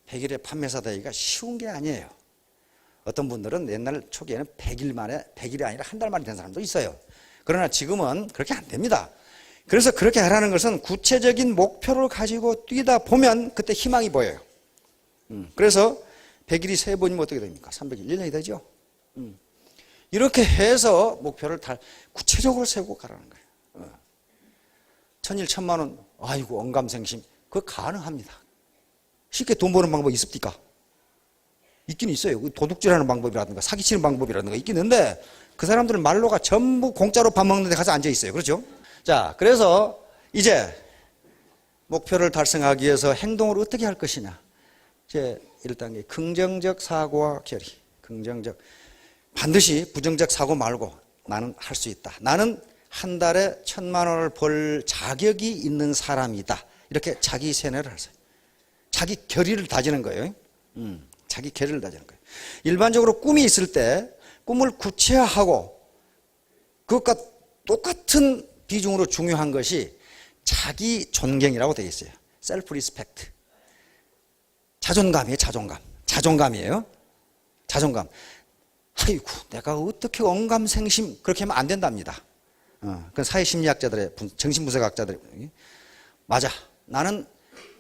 100일의 판매사 되기가 쉬운 게 아니에요. 어떤 분들은 옛날 초기에는 100일 만에 100일이 아니라 한 달 만에 된 사람도 있어요. 그러나 지금은 그렇게 안 됩니다. 그래서 그렇게 하라는 것은 구체적인 목표를 가지고 뛰다 보면 그때 희망이 보여요. 그래서 100일이 3번이면 어떻게 됩니까? 300일, 1년이 되죠. 이렇게 해서 목표를 구체적으로 세우고 가라는 거예요. 1,000일 1,000만 원, 아이고 언감생심. 그거 가능합니다. 쉽게 돈 버는 방법이 있습니까? 있긴 있어요. 도둑질하는 방법이라든가 사기치는 방법이라든가 있긴 있는데 그 사람들은 말로가 전부 공짜로 밥 먹는 데 가서 앉아 있어요. 그렇죠? 자, 그래서 이제 목표를 달성하기 위해서 행동을 어떻게 할 것이냐. 이제 1단계 긍정적 사고와 결의. 긍정적. 반드시 부정적 사고 말고 나는 할 수 있다. 나는 한 달에 1,000만 원을 벌 자격이 있는 사람이다. 이렇게 자기 세뇌를 하세요. 자기 결의를 다지는 거예요. 자기 결의를 다지는 거예요. 일반적으로 꿈이 있을 때 꿈을 구체화하고 그것과 똑같은 비중으로 중요한 것이 자기 존경이라고 되어 있어요. 셀프 리스펙트. 자존감이에요. 자존감이에요. 자존감. 아이고 내가 어떻게 언감생심 그렇게 하면 안 된답니다. 그건 사회심리학자들의 정신분석학자들이 맞아. 나는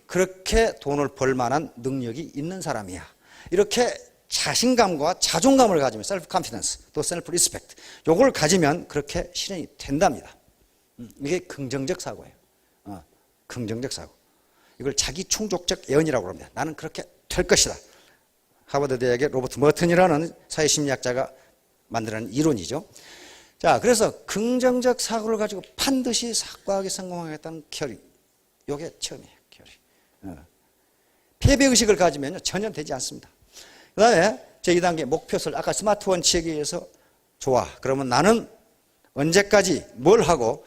그렇게 돈을 벌 만한 능력이 있는 사람이야. 이렇게 자신감과 자존감을 가지면 셀프 컨피던스 또 셀프 리스펙트 요걸 가지면 그렇게 실현이 된답니다. 이게 긍정적 사고예요. 긍정적 사고. 이걸 자기 충족적 예언이라고 합니다. 나는 그렇게 될 것이다. 하버드 대학의 로버트 머튼이라는 사회심리학자가 만들어낸 이론이죠. 자, 그래서 긍정적 사고를 가지고 반드시 확고하게 성공하겠다는 결의. 이게 처음이에요, 결의. 패배의식을 가지면 전혀 되지 않습니다. 그 다음에 제2단계 목표설, 아까 스마트 원칙에 의해서 좋아. 그러면 나는 언제까지 뭘 하고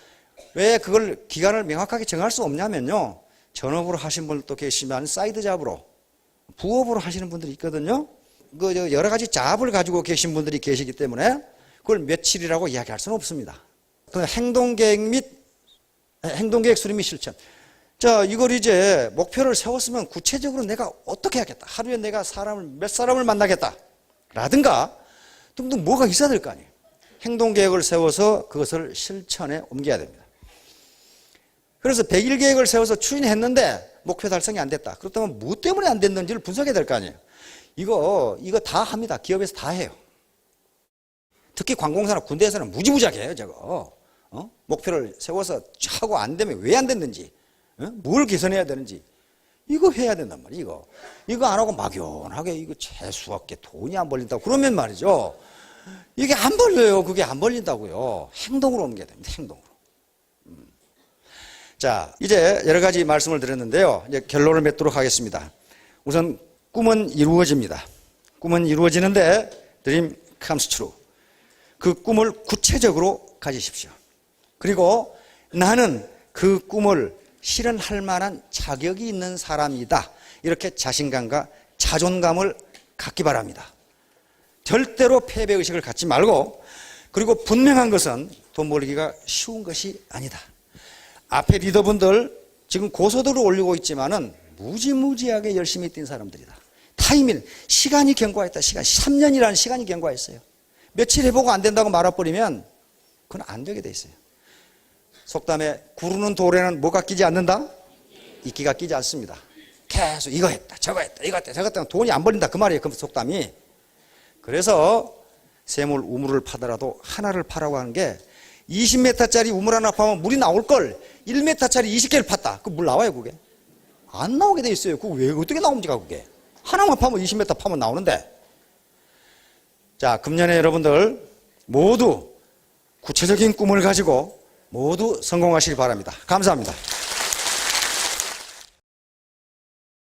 왜 그걸 기간을 명확하게 정할 수 없냐면요. 전업으로 하신 분들도 계시지만 사이드 잡으로, 부업으로 하시는 분들이 있거든요. 그 여러 가지 잡을 가지고 계신 분들이 계시기 때문에 그걸 며칠이라고 이야기할 수는 없습니다. 행동계획 수립 및 실천. 자, 이걸 이제 목표를 세웠으면 구체적으로 내가 어떻게 하겠다. 하루에 내가 몇 사람을 만나겠다. 라든가 등등 뭐가 있어야 될 거 아니에요. 행동계획을 세워서 그것을 실천에 옮겨야 됩니다. 그래서 100일 계획을 세워서 추진했는데 목표 달성이 안 됐다. 그렇다면 뭐 때문에 안 됐는지를 분석해야 될 거 아니에요. 이거 다 합니다. 기업에서 다 해요. 특히 관공서나 군대에서는 무지무지하게 해요, 저거. 목표를 세워서 하고 안 되면 왜 안 됐는지, 뭘 개선해야 되는지, 이거 해야 된단 말이에요, 이거 안 하고 막연하게 이거 재수없게 돈이 안 벌린다고 그러면 말이죠. 이게 안 벌려요. 그게 안 벌린다고요. 행동으로 옮겨야 됩니다, 행동으로. 자, 이제 여러 가지 말씀을 드렸는데요. 이제 결론을 맺도록 하겠습니다. 우선 꿈은 이루어집니다. 꿈은 이루어지는데 dream comes true. 그 꿈을 구체적으로 가지십시오. 그리고 나는 그 꿈을 실현할 만한 자격이 있는 사람이다. 이렇게 자신감과 자존감을 갖기 바랍니다. 절대로 패배의식을 갖지 말고, 그리고 분명한 것은 돈 벌기가 쉬운 것이 아니다. 앞에 리더분들 지금 고소득을 올리고 있지만은 무지무지하게 열심히 뛴 사람들이다. 타이밍, 시간이 경과했다. 3년이라는 시간이 경과했어요. 며칠 해보고 안 된다고 말아버리면 그건 안 되게 돼 있어요. 속담에 구르는 돌에는 뭐가 끼지 않는다? 이끼가 끼지 않습니다. 계속 이거 했다, 저거 했다, 이거 했다, 저거 했다, 돈이 안 벌린다 그 말이에요, 그 속담이. 그래서 쇠물 우물을 파더라도 하나를 파라고 하는 게, 20m짜리 우물 하나 파면 물이 나올 걸 1m짜리 20개를 팠다. 그 물 나와요, 그게? 안 나오게 돼 있어요. 그거 왜 어떻게 나옵니까, 그게? 하나만 파면 20m 파면 나오는데. 자, 금년에 여러분들 모두 구체적인 꿈을 가지고 모두 성공하시기 바랍니다. 감사합니다.